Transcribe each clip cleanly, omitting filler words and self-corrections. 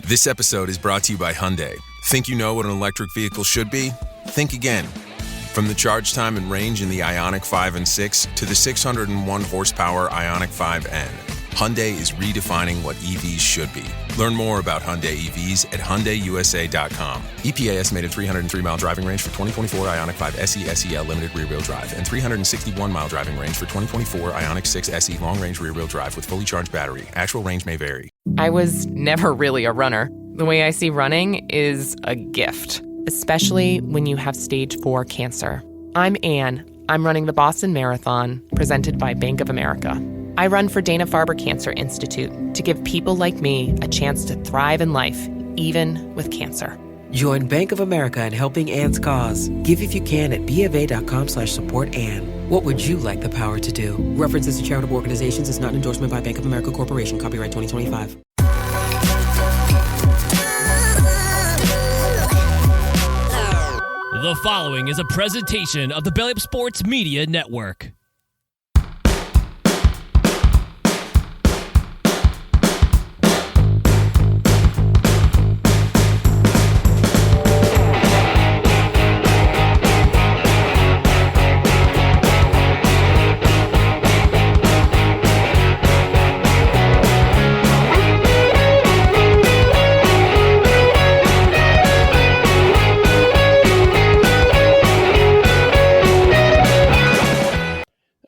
This episode is brought to you by Hyundai. Think you know what an electric vehicle should be? Think again. From the charge time and range in the Ioniq 5 and 6 to the 601 horsepower Ioniq 5N, Hyundai is redefining what EVs should be. Learn more about Hyundai EVs at HyundaiUSA.com. EPA estimated 303-mile driving range for 2024 Ioniq 5 SE SEL limited rear-wheel drive and 361-mile driving range for 2024 Ioniq 6 SE long-range rear-wheel drive with fully charged battery. Actual range may vary. I was never really a runner. The way I see running is a gift, especially when you have stage 4 cancer. I'm Anne. I'm running the Boston Marathon, presented by Bank of America. I run for Dana-Farber Cancer Institute to give people like me a chance to thrive in life, even with cancer. Join Bank of America in helping Anne's cause. Give if you can at BofA.com/supportAnne. What would you like the power to do? References to charitable organizations is not an endorsement by Bank of America Corporation. Copyright 2025. The following is a presentation of the Belly Up Sports Media Network.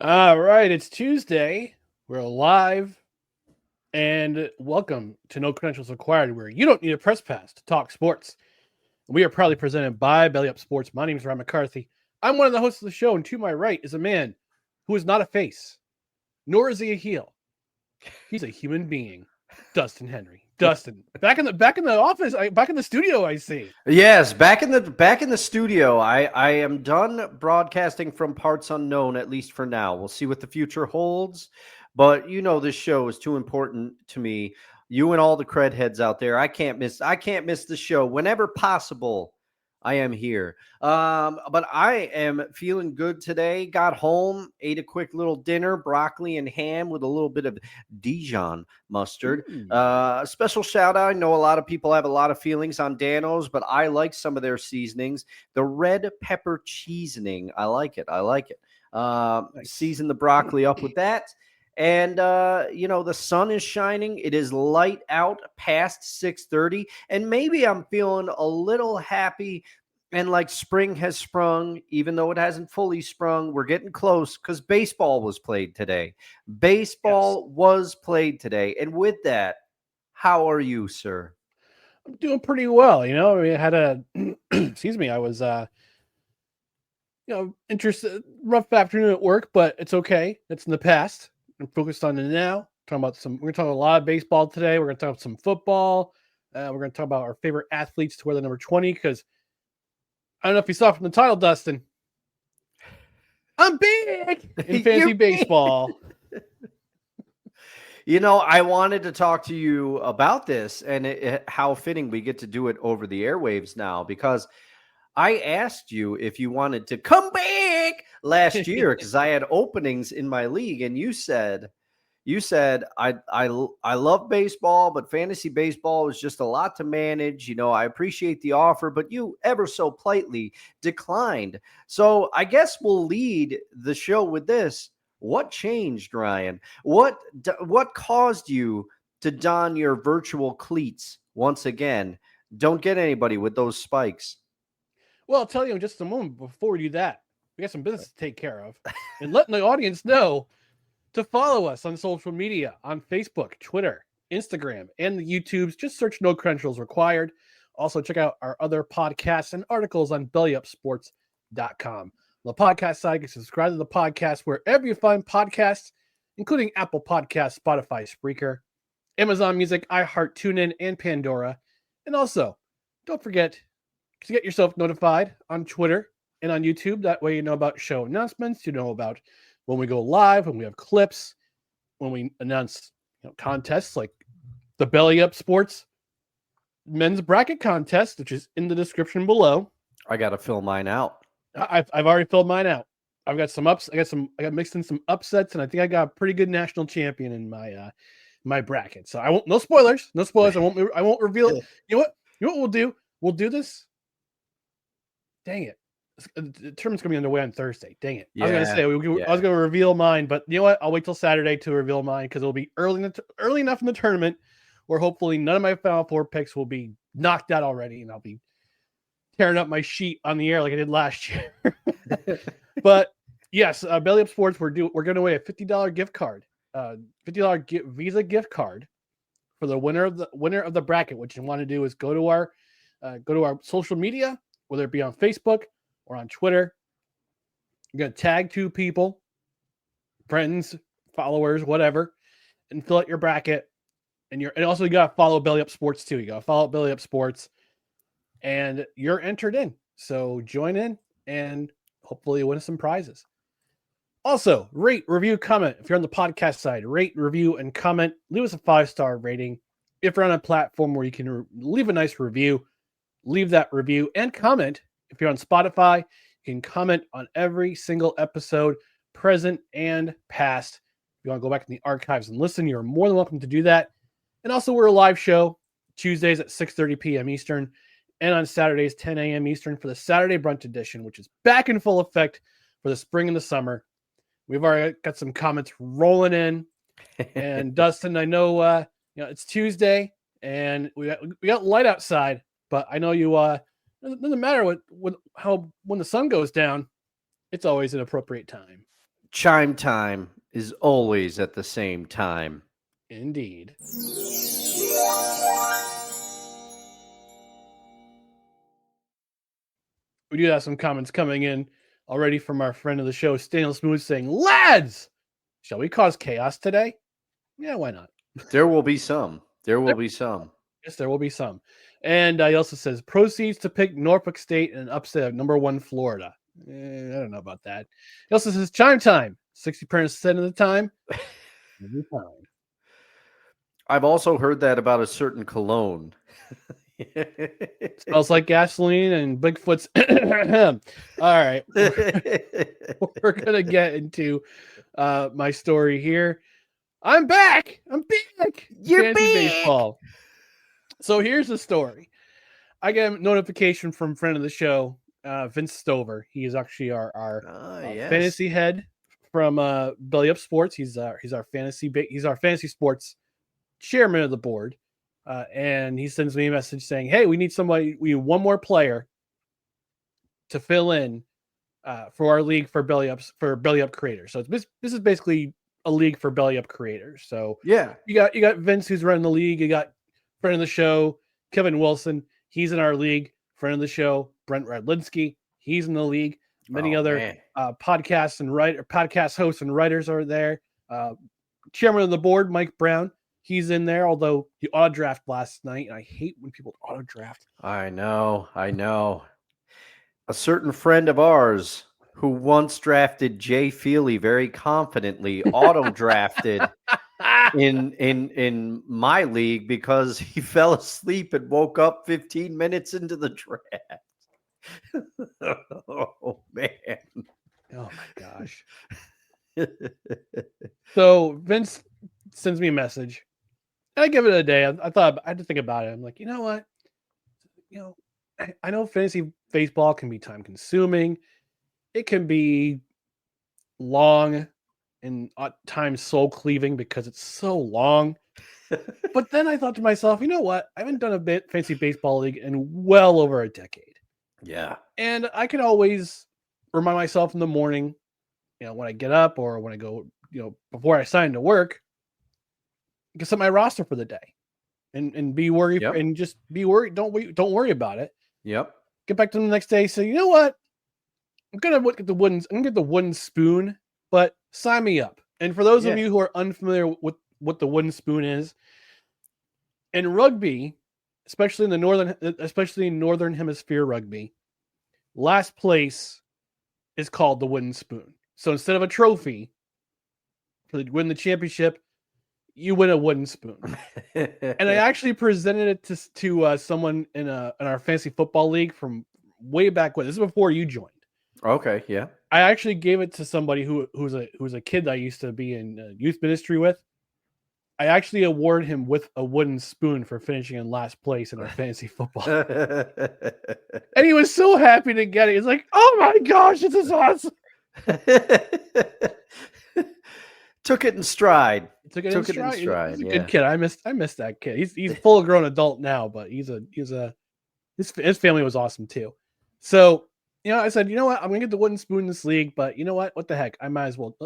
All right, it's Tuesday. We're live, and welcome to No Credentials Required, where you don't need a press pass to talk sports. We are proudly presented by Belly Up Sports. My name is Ryan McCarthy. I'm one of the hosts of the show, and to my right is a man who is not a face, nor is he a heel. He's a human being, Dustin Henry. Dustin, back in the office, back in the studio. I see. Yes, back in the studio. I am done broadcasting from parts unknown, at least for now. We'll see what the future holds, but you know this show is too important to me. You and all the cred heads out there, I can't miss the show whenever possible. I am here. But I am feeling good today. Got home, ate a quick little dinner, broccoli and ham with a little bit of Dijon mustard. Special shout out. I know a lot of people have a lot of feelings on Dano's, but I like some of their seasonings. The red pepper seasoning. I like it. Nice. Season the broccoli up with that. And, the sun is shining. It is light out past 6:30. And maybe I'm feeling a little happy and like spring has sprung, even though it hasn't fully sprung. We're getting close because baseball was played today. Was played today. And with that, how are you, sir? I'm doing pretty well. We had a, excuse me, I was, interested, rough afternoon at work, but it's okay. It's in the past. I'm focused on the now. We're going to talk a lot of baseball today. We're going to talk about some football. We're going to talk about our favorite athletes to wear the number 20 because I don't know if you saw from the title, Dustin. I'm big in fantasy baseball. I wanted to talk to you about this and how fitting we get to do it over the airwaves now, because I asked you if you wanted to come back last year because I had openings in my league, and you said I love baseball, but fantasy baseball is just a lot to manage. I appreciate the offer, but you ever so politely declined. So I guess we'll lead the show with this. What changed, Ryan? What caused you to don your virtual cleats once again? Don't get anybody with those spikes. Well, I'll tell you in just a moment. Before we do that, we got some business to take care of. And letting the audience know to follow us on social media, on Facebook, Twitter, Instagram, and the YouTubes. Just search No Credentials Required. Also, check out our other podcasts and articles on bellyupsports.com. On the podcast side, you can subscribe to the podcast wherever you find podcasts, including Apple Podcasts, Spotify, Spreaker, Amazon Music, iHeart, TuneIn, and Pandora. And also, don't forget to get yourself notified on Twitter and on YouTube. That way you know about show announcements. You know about when we go live, when we have clips, when we announce contests like the Belly Up Sports men's bracket contest, which is in the description below. I got to fill mine out. I've already filled mine out. I've got some ups. I got mixed in some upsets, and I think I got a pretty good national champion in my my bracket. So I won't. No spoilers. No spoilers. I won't reveal. You know what? You know what we'll do? We'll do this. Dang it! The tournament's gonna be underway on Thursday. Dang it! I was gonna say I was gonna reveal mine, but you know what? I'll wait till Saturday to reveal mine because it'll be early enough in the tournament where hopefully none of my Final Four picks will be knocked out already, and I'll be tearing up my sheet on the air like I did last year. But yes, Belly Up Sports, we're giving away a $50 gift card, $50 Visa gift card for the winner of the bracket. What you want to do is go to our social media, whether it be on Facebook or on Twitter. You're gonna tag 2 people, friends, followers, whatever, and fill out your bracket. And also you gotta follow Belly Up Sports too. You gotta follow Belly Up Sports, and you're entered in. So join in and hopefully win some prizes. Also, rate, review, comment. If you're on the podcast side, rate, review, and comment. Leave us a 5-star rating. If you're on a platform where you can leave a nice review, leave that review and comment. If you're on Spotify, you can comment on every single episode, present and past. If you want to go back in the archives and listen, you're more than welcome to do that. And also, we're a live show Tuesdays at 6:30 p.m. Eastern and on Saturdays, 10 a.m. Eastern for the Saturday Brunch Edition, which is back in full effect for the spring and the summer. We've already got some comments rolling in. And Dustin, I know it's Tuesday and we got light outside, but I know you it doesn't matter when the sun goes down, it's always an appropriate time. Chime time is always at the same time. Indeed. We do have some comments coming in already from our friend of the show, Stanley Smooth, saying, "Lads, shall we cause chaos today?" Yeah, why not? There will be some. There will be some. Yes, there will be some. And he also says, proceeds to pick Norfolk State and upset of number 1 Florida. I don't know about that. He also says, chime time, 60% of the time. Every time. I've also heard that about a certain cologne. Smells like gasoline and Bigfoot's. All right. We're going to get into my story here. I'm back. You're Fantasy back. Baseball. So here's the story. I get a notification from friend of the show, Vince Stover. He is actually our fantasy head from Belly Up Sports. He's our fantasy sports chairman of the board. And he sends me a message saying, "Hey, we need one more player to fill in for our league for Belly Up creators." So this is basically a league for Belly Up creators. So yeah, you got Vince who's running the league. You got friend of the show, Kevin Wilson. He's in our league. Friend of the show, Brent Radlinsky. He's in the league. Many other podcast hosts and writers are there. Chairman of the board, Mike Brown. He's in there, although he auto draft last night, and I hate when people auto draft. I know. A certain friend of ours who once drafted Jay Feely very confidently auto drafted in my league because he fell asleep and woke up 15 minutes into the draft. Oh man. Oh my gosh. So Vince sends me a message. And I give it a day. I thought I had to think about it. I'm like, you know what? I know fantasy baseball can be time consuming. It can be long and at times soul cleaving because it's so long. But then I thought to myself, you know what? I haven't done a fantasy baseball league in well over a decade. Yeah. And I can always remind myself in the morning, when I get up or when I go, before I sign to work, get set my roster for the day and be worried and just be worried. Don't worry about it. Yep. Get back to them the next day. Say, you know what? I'm gonna get the wooden spoon, but sign me up. And for those of you who are unfamiliar with what the wooden spoon is, in rugby, especially in northern hemisphere rugby, last place is called the wooden spoon. So instead of a trophy to win the championship, you win a wooden spoon. And I actually presented it to someone in our fantasy football league from way back when. This is before you joined. Okay, yeah. I actually gave it to somebody who's a kid that I used to be in youth ministry with. I actually award him with a wooden spoon for finishing in last place in our fantasy football. And he was so happy to get it. He's like, oh my gosh, this is awesome. Took it in stride. Took it in stride. He's a yeah. good kid. I missed that kid. He's full grown adult now, but his family was awesome too. So, I said, you know what? I'm gonna get the wooden spoon in this league, but you know what? What the heck? I might as well.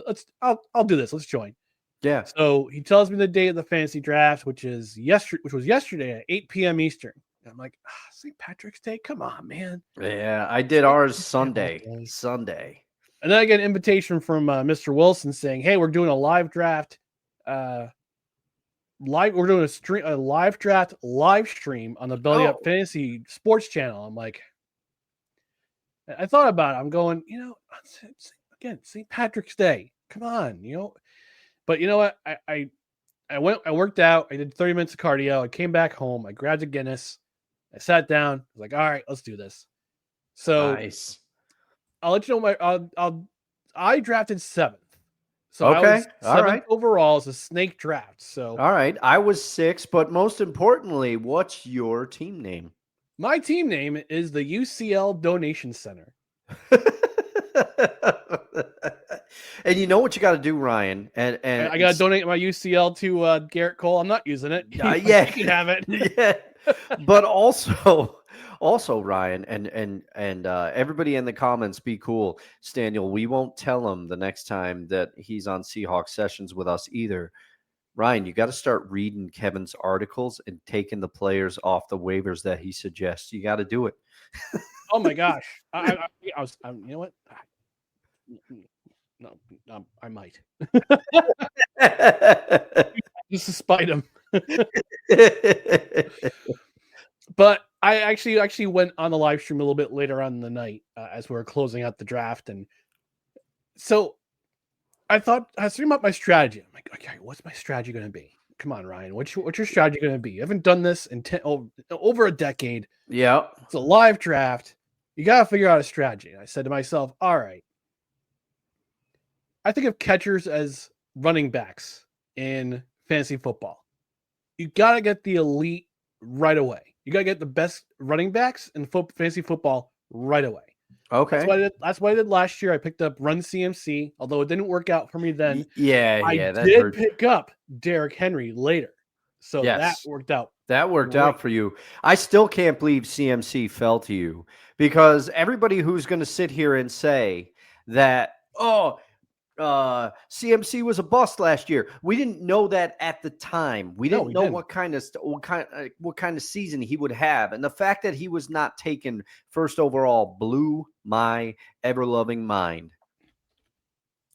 I'll do this. Let's join. Yeah. So he tells me the date of the fantasy draft, which was yesterday at 8 p.m. Eastern. And I'm like, St. Patrick's Day? Come on, man. Yeah, I did ours Sunday. And then I get an invitation from Mr. Wilson saying, hey, we're doing a live draft. We're doing a live draft live stream on the Belly Up Fantasy Sports channel. I'm like, I thought about it. I'm going, again, St. Patrick's Day. Come on, But you know what? I worked out. I did 30 minutes of cardio. I came back home. I grabbed a Guinness. I sat down. I was like, all right, let's do this. So nice. I'll let you know I drafted 7th. So okay. I was 7th all right. overall as a snake draft. So all right. I was 6th, but most importantly, what's your team name? My team name is the UCL Donation Center. And you know what you got to do, Ryan? And I got to donate my UCL to Garrett Cole. I'm not using it. Yeah, you can have it. Yeah. But also Ryan and everybody in the comments, be cool. Staniel, we won't tell him the next time that he's on Seahawks sessions with us either. Ryan, you got to start reading Kevin's articles and taking the players off the waivers that he suggests. You got to do it. Oh my gosh! I was. You know what? No, I might. Just to spite him. But I actually went on the live stream a little bit later on in the night as we were closing out the draft, and so I thought I was thinking about my strategy. I'm like, okay, what's my strategy going to be? Come on, Ryan. What's your strategy going to be? You haven't done this in over a decade. Yeah, it's a live draft. You got to figure out a strategy. I said to myself, all right, I think of catchers as running backs in fantasy football. You got to get the elite right away. You got to get the best running backs in fantasy football right away. Okay. That's what I did last year. I picked up Run CMC, although it didn't work out for me then. I did pick up Derrick Henry later. So that worked out. That worked out for you. I still can't believe CMC fell to you, because everybody who's going to sit here and say that, CMC was a bust last year. We didn't know that at the time. We didn't know what kind of season he would have, and the fact that he was not taken first overall blew my ever-loving mind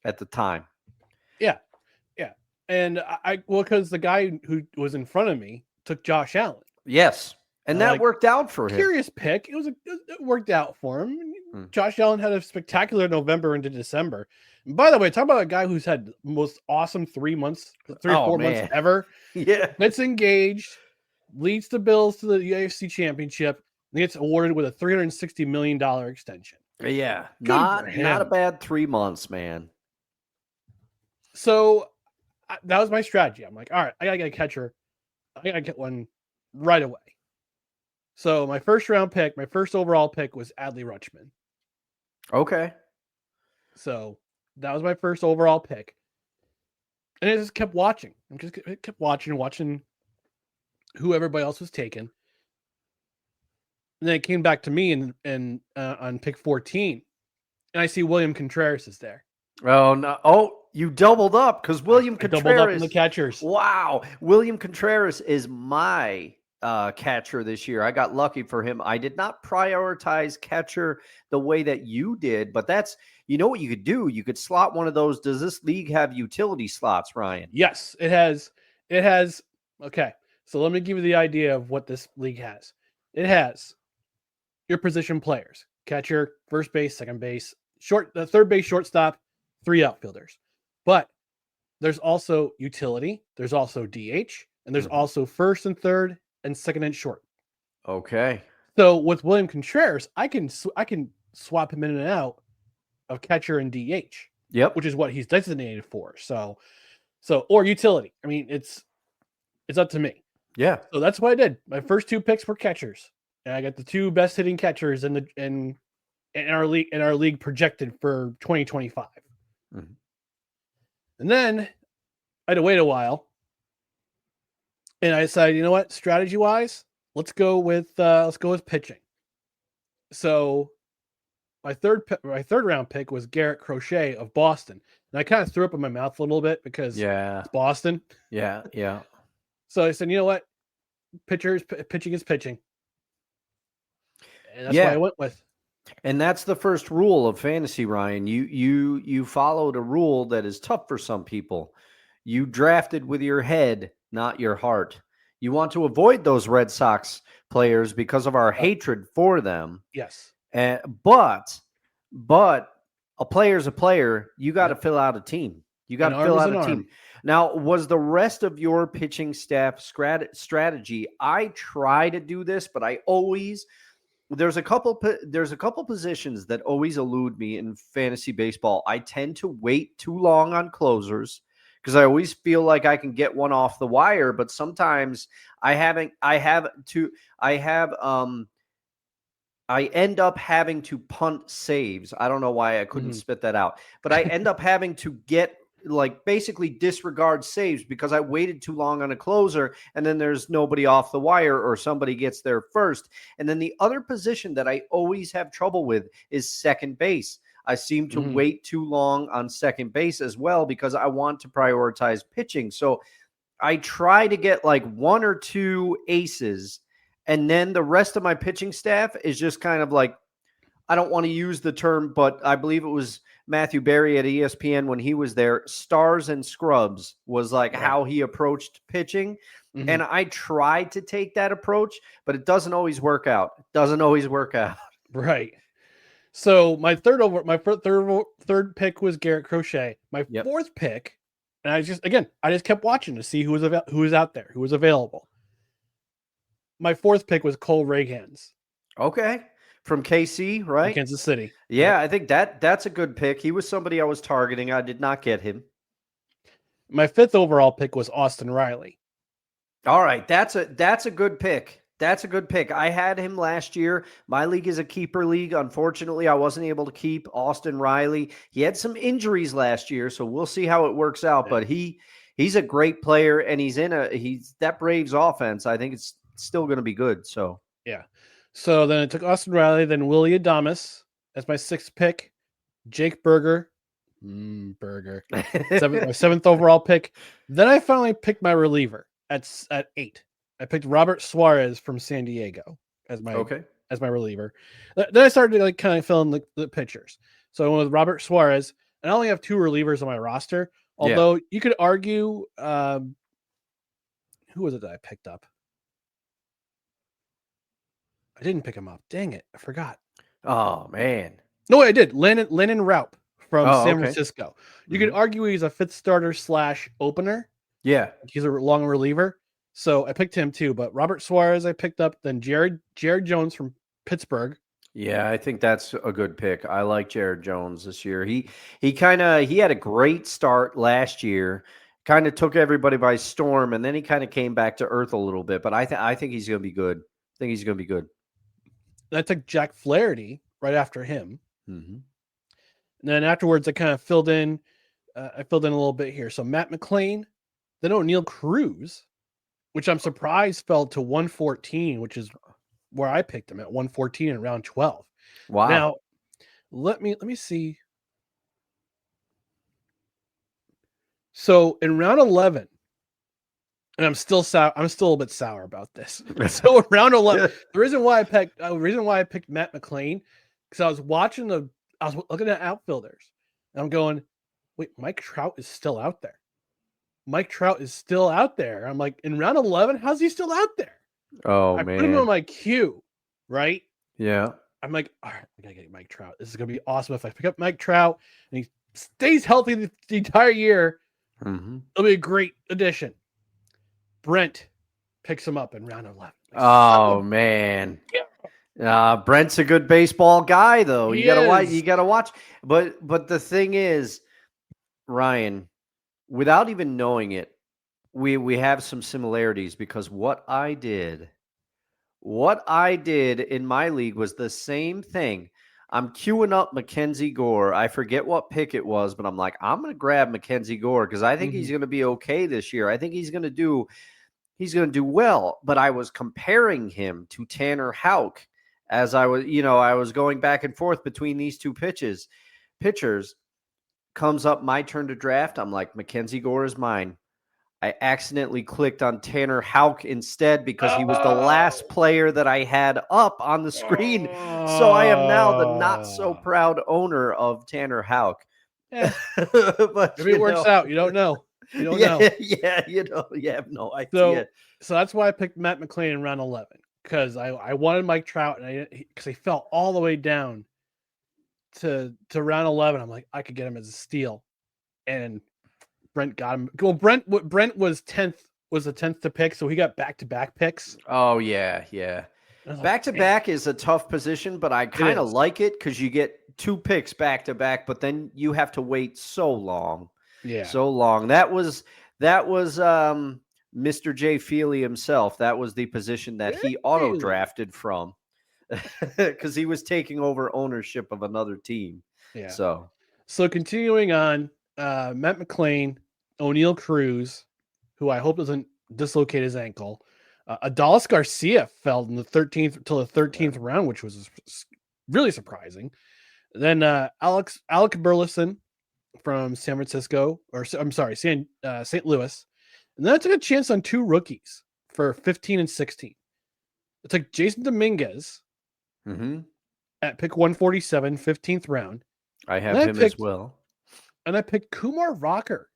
at the time. Yeah, and because the guy who was in front of me took Josh Allen. Yes, and that worked out for him. Curious pick. It worked out for him. Josh Allen had a spectacular November into December. And by the way, talk about a guy who's had the most awesome 3 months, 3 or 4 months ever. Yeah. Gets engaged, leads the Bills to the AFC Championship, and gets awarded with a $360 million extension. Yeah. Not a bad 3 months, man. So that was my strategy. I'm like, all right, I got to get a catcher. I got to get one right away. So my first overall pick was Adley Rutchman. Okay. So that was my first overall pick. And I just kept watching. I kept watching who everybody else was taking. And then it came back to me and on pick 14. And I see William Contreras is there. Oh, no. Oh, you doubled up because William Contreras. Doubled up in the catchers. Wow. William Contreras is my catcher this year. I got lucky for him. I did not prioritize catcher the way that you did, but that's, what you could do? You could slot one of those. Does this league have utility slots, Ryan? Yes, it has. Okay. So let me give you the idea of what this league has. It has your position players, catcher, first base, second base, third base, shortstop, 3 outfielders. But there's also utility. There's also DH, and there's also first and third and second and short. Okay. So with William Contreras, I can swap him in and out of catcher and DH. Yep. Which is what he's designated for. So or utility. I mean, it's It's up to me. Yeah. So that's what I did. My first 2 picks were catchers, and I got the 2 best hitting catchers in our league projected for 2025. Mhm. And then I had to wait a while, and I decided, you know what, strategy wise, let's go with pitching. So my third round pick was Garrett Crochet of Boston, and I kind of threw up in my mouth a little bit because it's Boston. Yeah. So I said, you know what, pitching is pitching, and that's Yeah. what I went with. And that's the first rule of fantasy, Ryan. You followed a rule that is tough for some people. You drafted with your head, not your heart. You want to avoid those Red Sox players because of our hatred for them. Yes. But a player's a player. You got to fill out a team. You got to fill out a team. Now, was the rest of your pitching staff strategy? I try to do this, but I always there's a couple positions that always elude me in fantasy baseball. I tend to wait too long on closers because I always feel like I can get one off the wire, but sometimes I end up having to punt saves. I don't know why I couldn't spit that out, but I end up having to get basically disregard saves because I waited too long on a closer and then there's nobody off the wire or somebody gets there first. And then the other position that I always have trouble with is second base. I seem to wait too long on second base as well because I want to prioritize pitching. So I try to get 1 or 2 aces, and then the rest of my pitching staff is just kind of I don't want to use the term, but I believe it was Matthew Berry at ESPN when he was there. Stars and scrubs was how he approached pitching. And I tried to take that approach, but it doesn't always work out. Right. So my third pick was Garrett Crochet. My fourth pick, and I just kept watching to see who was out there, who was available. My fourth pick was Cole Ragans. Okay. From KC, right? Kansas City. Yeah, I think that's a good pick. He was somebody I was targeting. I did not get him. My fifth overall pick was Austin Riley. All right, that's a good pick. That's a good pick. I had him last year. My league is a keeper league. Unfortunately, I wasn't able to keep Austin Riley. He had some injuries last year, so we'll see how it works out. Yeah. But he's a great player, and he's that Braves offense. I think it's still going to be good. So yeah. So then I took Austin Riley, then Willie Adames as my sixth pick, Jake Berger, my seventh overall pick. Then I finally picked my reliever at 8. I picked Robert Suarez from San Diego as my reliever. Then I started to kind of fill in the pitchers. So I went with Robert Suarez, and I only have 2 relievers on my roster. Although you could argue, who was it that I picked up? I didn't pick him up. Dang it. I forgot. Oh, man. No, I did. Lennon Raup from San Francisco. You could argue he's a 5th starter / opener. Yeah. He's a long reliever. So I picked him too. But Robert Suarez I picked up. Then Jared Jones from Pittsburgh. Yeah, I think that's a good pick. I like Jared Jones this year. He had a great start last year. Kind of took everybody by storm, and then he kind of came back to earth a little bit. But I think he's going to be good. And I took Jack Flaherty right after him. Mm-hmm. And then afterwards, I kind of filled in. I filled in a little bit here. So Matt McClain, then O'Neill Cruz, which I'm surprised fell to 114, which is where I picked him at 114 in round 12. Wow. Now, let me see. So in round 11, and I'm still a little bit sour about this. So round 11, the reason why I picked Matt McClain, because I was looking at outfielders, and I'm going, wait, Mike Trout is still out there. I'm like, in round 11, how's he still out there? Oh, I man. put him on my queue, right? Yeah. I'm like, all right, I gotta get Mike Trout. This is gonna be awesome if I pick up Mike Trout and he stays healthy the entire year. Mm-hmm. It'll be a great addition. Brent picks him up in round 11. Oh, man. Brent's a good baseball guy, though. You gotta watch. But the thing is, Ryan, without even knowing it, we have some similarities because what I did in my league was the same thing. I'm queuing up Mackenzie Gore. I forget what pick it was, but I'm like, I'm going to grab Mackenzie Gore because I think he's going to be okay this year. I think he's going to do well. But I was comparing him to Tanner Houck as I was going back and forth between these two pitchers. Comes up my turn to draft. I'm like, Mackenzie Gore is mine. I accidentally clicked on Tanner Houck instead because he was the last player that I had up on the screen. So I am now the not so proud owner of Tanner Houck. Yeah. But if it works out, you don't know. You don't know. Yeah, you have no idea. So that's why I picked Matt McClain in round 11 because I wanted Mike Trout because he fell all the way down to round 11. I'm like, I could get him as a steal, and Brent got him. Well, Brent was 10th, was the 10th to pick, so he got back-to-back picks. Oh yeah. Back-to-back is a tough position, but I kind of like it because you get 2 picks back-to-back, but then you have to wait so long. Yeah, so long. That was Mr. J. Feely himself. That was the position that he auto-drafted from because he was taking over ownership of another team. Yeah. So continuing on, Matt McClain, O'Neal Cruz, who I hope doesn't dislocate his ankle. Adolis Garcia fell in the 13th round, which was really surprising. Then Alec Burleson from San Francisco, St. Louis. And then I took a chance on 2 rookies for 15 and 16. I took Jason Dominguez at pick 147, 15th round. I have him as well. And I picked Kumar Rocker.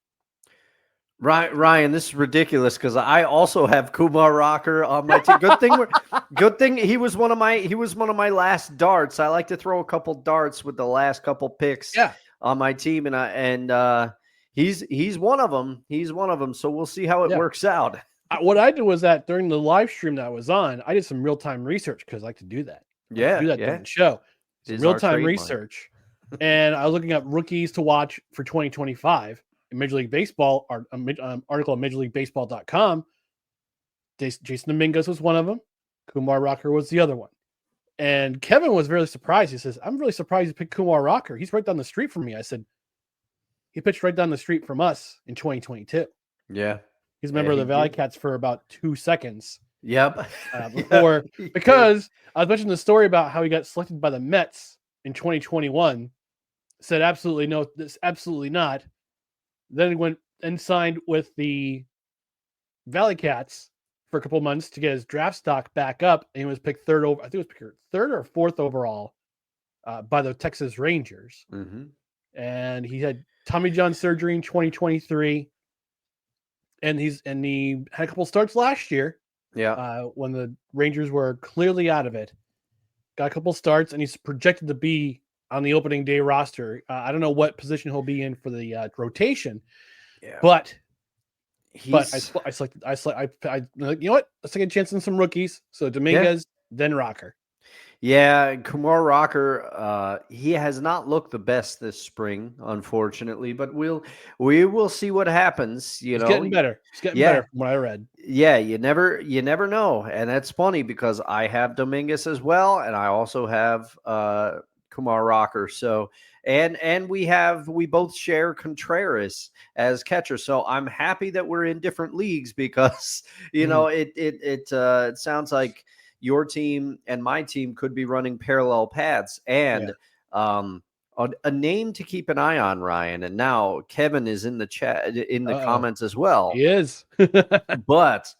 Ryan, this is ridiculous because I also have Kumar Rocker on my team. Good thing he was one of my last darts. I like to throw a couple darts with the last couple picks on my team, and he's one of them. He's one of them. So we'll see how it works out. What I did was that during the live stream that I was on, I did some real-time research because I like to do that. During the show. Real-time research. And I was looking up rookies to watch for 2025 in Major League Baseball, article on MajorLeagueBaseball.com. Jason Dominguez was one of them. Kumar Rocker was the other one. And Kevin was really surprised. He says, I'm really surprised you picked Kumar Rocker. He's right down the street from me. I said, he pitched right down the street from us in 2022. Yeah. He's a member of the Valley Cats for about 2 seconds. Yep. Because I was mentioning the story about how he got selected by the Mets in 2021. Said absolutely no, this absolutely not. Then he went and signed with the Valley Cats for a couple of months to get his draft stock back up, and he was picked third or fourth overall by the Texas Rangers. And he had Tommy John surgery in 2023, and he had a couple starts last year. Yeah, when the Rangers were clearly out of it, got a couple starts, and he's projected to be on the opening day roster. I don't know what position he'll be in for the rotation, but you know what? Let's take a chance on some rookies. So Dominguez, then Rocker. Yeah, Kumar Rocker, he has not looked the best this spring, unfortunately, but we will see what happens. He's getting better. He's getting better from what I read. Yeah, you never know. And that's funny because I have Dominguez as well, and I also have Kumar Rocker. So and we both share Contreras as catcher. So I'm happy that we're in different leagues because it sounds like your team and my team could be running parallel paths. And a name to keep an eye on, Ryan. And now Kevin is in the chat in the comments as well. He is. But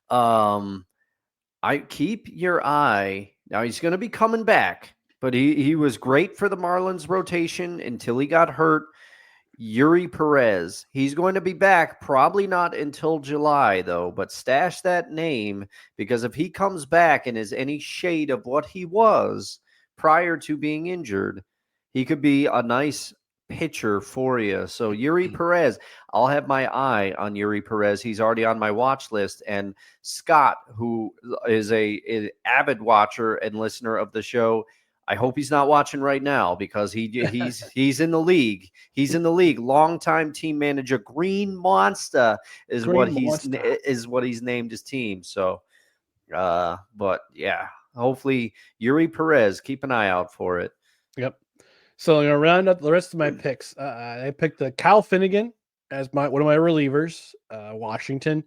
I keep your eye. Now he's going to be coming back, but he was great for the Marlins rotation until he got hurt. Yuri Perez. He's going to be back, probably not until July, though, but stash that name because if he comes back and is any shade of what he was prior to being injured, he could be a nice pitcher for you. So Yuri Perez, I'll have my eye on Yuri Perez. He's already on my watch list. And Scott, who is an avid watcher and listener of the show, I hope he's not watching right now because he's in the league. He's in the league. Longtime team manager, Green Monster is what he's named his team. So, but yeah, hopefully Yuri Perez, keep an eye out for it. Yep. So I'm gonna round up the rest of my picks. I picked Kyle Finnegan as one of my relievers. Washington,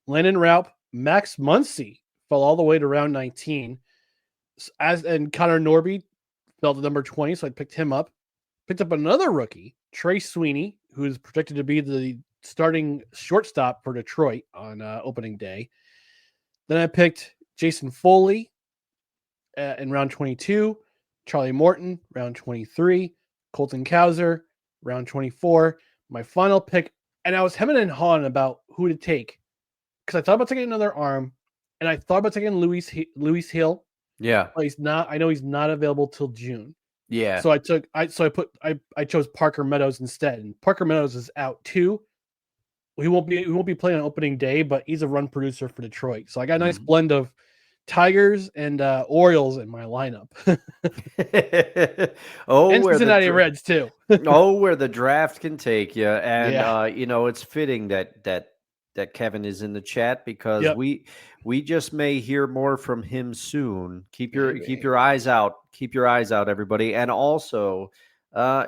Landon Raup, Max Muncy fell all the way to round 19. And Connor Norby fell to number 20, so I picked him up. Picked up another rookie, Trey Sweeney, who's projected to be the starting shortstop for Detroit on opening day. Then I picked Jason Foley in round 22, Charlie Morton, round 23, Colton Cowser, round 24. My final pick, and I was hemming and hawing about who to take because I thought about taking another arm, and I thought about taking Luis Hill. Yeah, but he's not. I know he's not available till June. Yeah. So I chose Parker Meadows instead, and Parker Meadows is out too. He won't be playing on opening day, but he's a run producer for Detroit. So I got a nice blend of Tigers and Orioles in my lineup. And Cincinnati Reds too. Where the draft can take you, and it's fitting that Kevin is in the chat because we just may hear more from him soon. Keep your eyes out. Keep your eyes out, everybody. And also,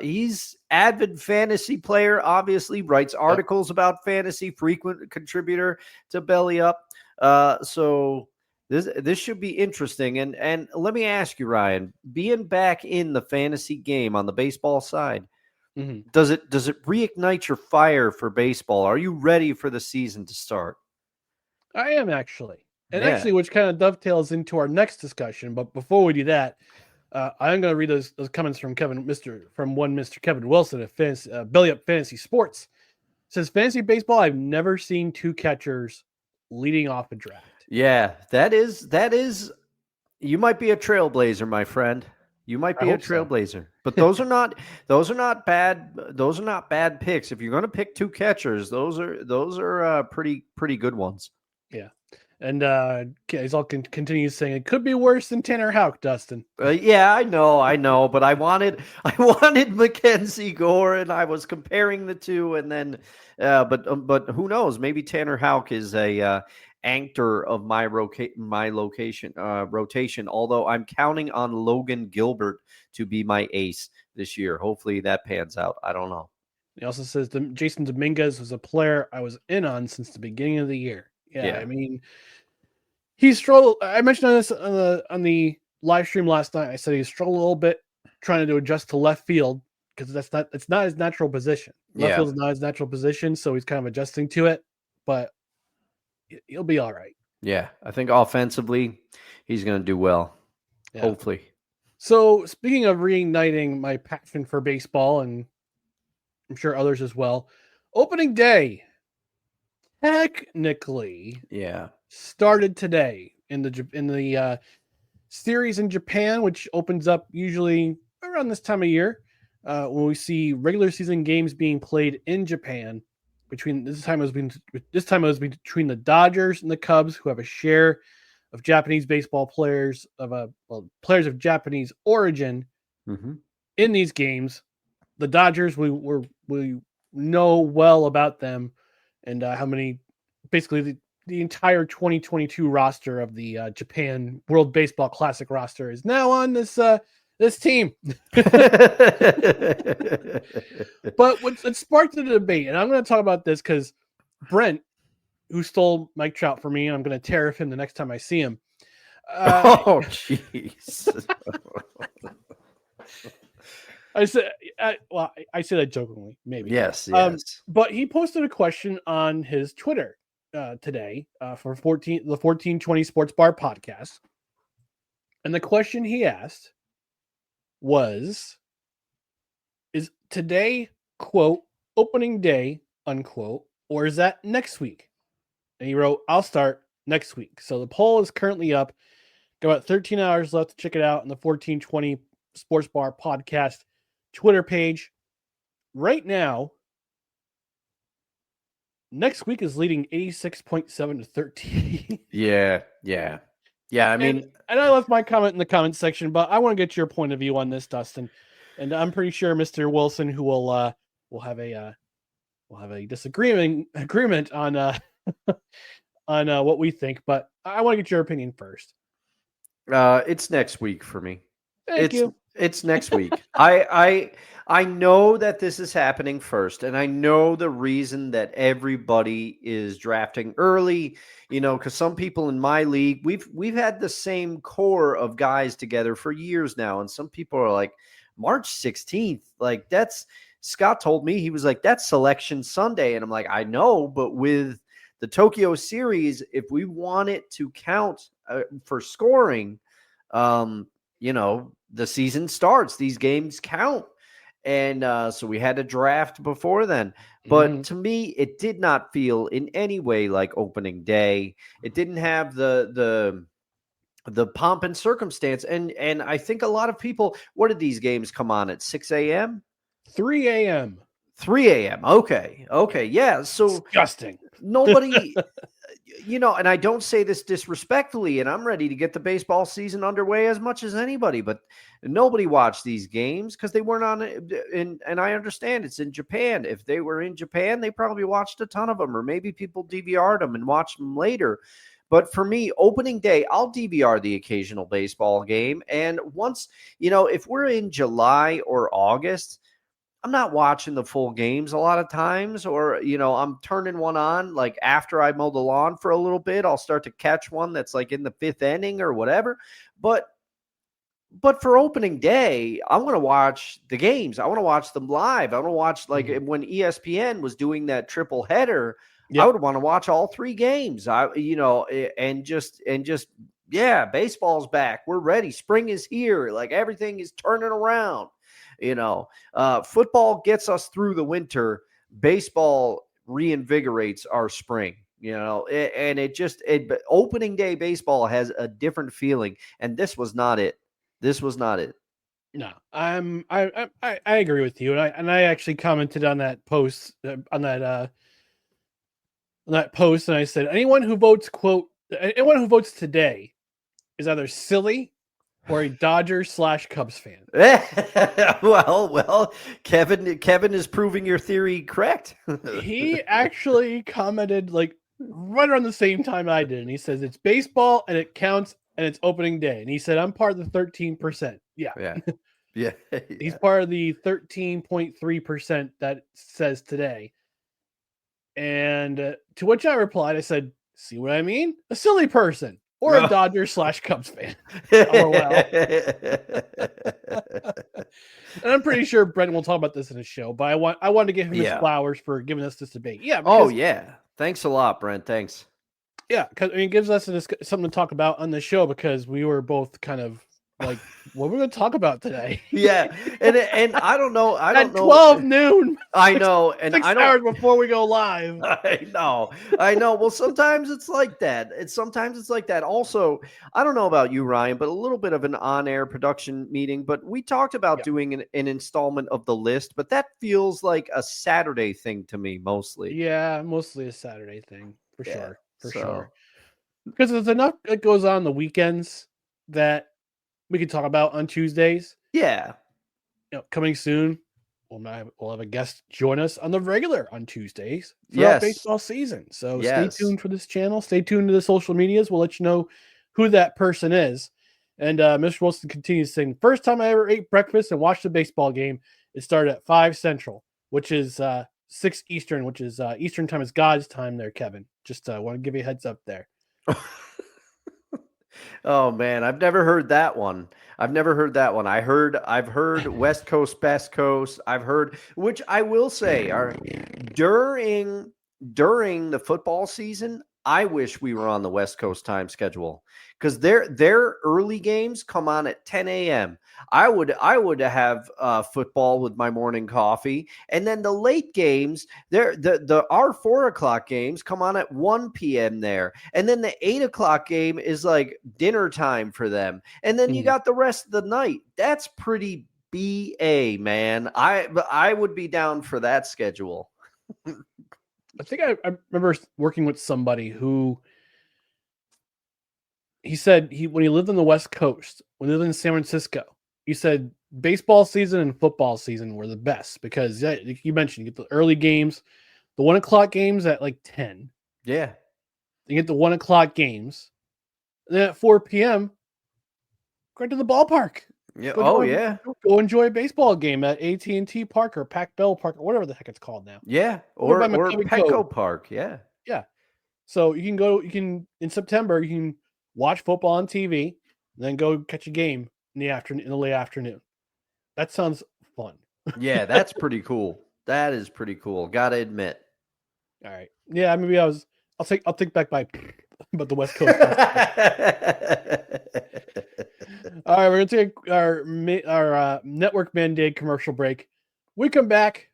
he's avid fantasy player. Obviously, writes articles about fantasy. Frequent contributor to Belly Up. So this should be interesting. And let me ask you, Ryan, being back in the fantasy game on the baseball side. Mm-hmm. Does it reignite your fire for baseball? Are you ready for the season to start? I am actually. And actually, which kind of dovetails into our next discussion. But before we do that, I'm going to read those comments from Mr. Kevin Wilson at Belly Up Fantasy Sports. It says, fantasy baseball, I've never seen two catchers leading off a draft. Yeah, that is. You might be a trailblazer, my friend. You might be a trailblazer, so. But those are not bad picks. If you're going to pick two catchers, those are pretty good ones. Yeah, and he's all continues saying it could be worse than Tanner Houck, Dustin. Yeah, I know, but I wanted Mackenzie Gore, and I was comparing the two, and then, but who knows? Maybe Tanner Houck is a anchor of my rotation. Although I'm counting on Logan Gilbert to be my ace this year. Hopefully that pans out. I don't know. He also says Jason Dominguez was a player I was in on since the beginning of the year. Yeah. I mean, he struggled. I mentioned this on the live stream last night. I said he struggled a little bit trying to adjust to left field because it's not his natural position. Left field is not his natural position, so he's kind of adjusting to it. But he'll be all right. Yeah, I think offensively, he's going to do well. Yeah. Hopefully. So, speaking of reigniting my passion for baseball, and I'm sure others as well, opening day technically, started today in the series in Japan, which opens up usually around this time of year, when we see regular season games being played in Japan. This time it was between the Dodgers and the Cubs, who have a share of Japanese baseball players players of Japanese origin in these games. The Dodgers, we know well about them and how many, basically the entire 2022 roster of the Japan World Baseball Classic roster is now on this team. But it sparked the debate, and I'm going to talk about this because Brent, who stole Mike Trout from me, I'm going to tariff him the next time I see him. Oh, jeez. I say that jokingly, maybe. Yes. But he posted a question on his Twitter today for the 1420 Sports Bar podcast, and the question he asked was, is today, quote, opening day, unquote, or is that next week? And he wrote, I'll start next week. So the poll is currently up. Got about 13 hours left to check it out on the 1420 Sports Bar podcast Twitter page. Right now, next week is leading 86.7 to 13. Yeah. Yeah, I mean, and I left my comment in the comment section, but I want to get your point of view on this, Dustin. And I'm pretty sure Mr. Wilson, who will have a agreement on on what we think. But I want to get your opinion first. it's next week for me. Thank you. It's next week. I know that this is happening first, and I know the reason that everybody is drafting early, because some people in my league, we've had the same core of guys together for years now, and some people are like, March 16th, like Scott told me, he was like, that's Selection Sunday, and I'm like, I know, but with the Tokyo series, if we want it to count for scoring, the season starts, these games count. And so we had a draft before then. But to me, it did not feel in any way like opening day. It didn't have the pomp and circumstance. And I think a lot of people, what did these games come on at 6 a.m.? 3 a.m. 3 a.m. Okay. Yeah. So disgusting. Nobody, and I don't say this disrespectfully, and I'm ready to get the baseball season underway as much as anybody, but nobody watched these games because they weren't on it. And I understand it's in Japan. If they were in Japan, they probably watched a ton of them, or maybe people DVR'd them and watched them later. But for me, opening day, I'll DVR the occasional baseball game. And once, if we're in July or August, I'm not watching the full games a lot of times, or, I'm turning one on like after I mow the lawn for a little bit. I'll start to catch one that's like in the fifth inning or whatever. But for opening day, I want to watch the games. I want to watch them live. I want to watch when ESPN was doing that triple header. Yep. I would want to watch all three games. Yeah, baseball's back. We're ready. Spring is here. Like everything is turning around. Football gets us through the winter. Baseball reinvigorates our spring, but opening day baseball has a different feeling. And this was not it. No, I agree with you. And I actually commented on that post, on that post. And I said, anyone who votes today is either silly or a Dodgers/Cubs fan. Well, Kevin is proving your theory correct. He actually commented like right around the same time I did. And he says it's baseball and it counts and it's opening day. And he said, I'm part of the 13%. Yeah. He's part of the 13.3% that says today. And to which I replied, I said, see what I mean? A silly person. Or a Dodgers/Cubs fan. Oh, well. And I'm pretty sure Brent will talk about this in his show, but I wanted to give him his flowers for giving us this debate. Yeah. Thanks a lot, Brent. Thanks. Yeah, because it gives us something to talk about on the show, because we were both kind of like, what are we going to talk about today? Yeah, and I don't know. At 12 noon. I know, and 6 hours before we go live. I know. Well, sometimes it's like that. Also, I don't know about you, Ryan, but a little bit of an on-air production meeting. But we talked about doing an installment of the list, but that feels like a Saturday thing to me, mostly. Yeah, mostly a Saturday thing for sure. Sure. Because there's enough that goes on the weekends that we can talk about on Tuesdays. Yeah. Coming soon, we'll have a guest join us on the regular on Tuesdays throughout baseball season. So stay tuned for this channel. Stay tuned to the social medias. We'll let you know who that person is. And Mr. Wilson continues saying, first time I ever ate breakfast and watched a baseball game, it started at 5 Central, which is 6 Eastern, which is Eastern time is God's time there, Kevin. Just want to give you a heads up there. Oh man, I've never heard that one. I've heard West Coast, Best Coast. I've heard, which I will say, during the football season, I wish we were on the West Coast time schedule, because their early games come on at 10 a.m. I would have football with my morning coffee, and then the late games, our 4 o'clock games come on at 1 p.m. there, and then the 8 o'clock game is like dinner time for them, and then you got the rest of the night. That's pretty BA, man. I would be down for that schedule. I think I remember working with somebody who he said when he lived on the West Coast, when he lived in San Francisco, he said baseball season and football season were the best because like you mentioned, you get the early games, the 1 o'clock games at like 10. Yeah. You get the 1 o'clock games. And then at 4 p.m., go to the ballpark. Yeah. Go enjoy a baseball game at AT&T Park or Pac Bell Park or whatever the heck it's called now. Yeah. Or Petco Park. Yeah. Yeah. So you can in September, you can watch football on TV and then go catch a game in the late afternoon. That sounds fun. Yeah, that's pretty cool. That is pretty cool. Gotta admit. All right. Yeah, maybe I'll take back but the West Coast. All right, we're gonna take our network mandate commercial break. We come back,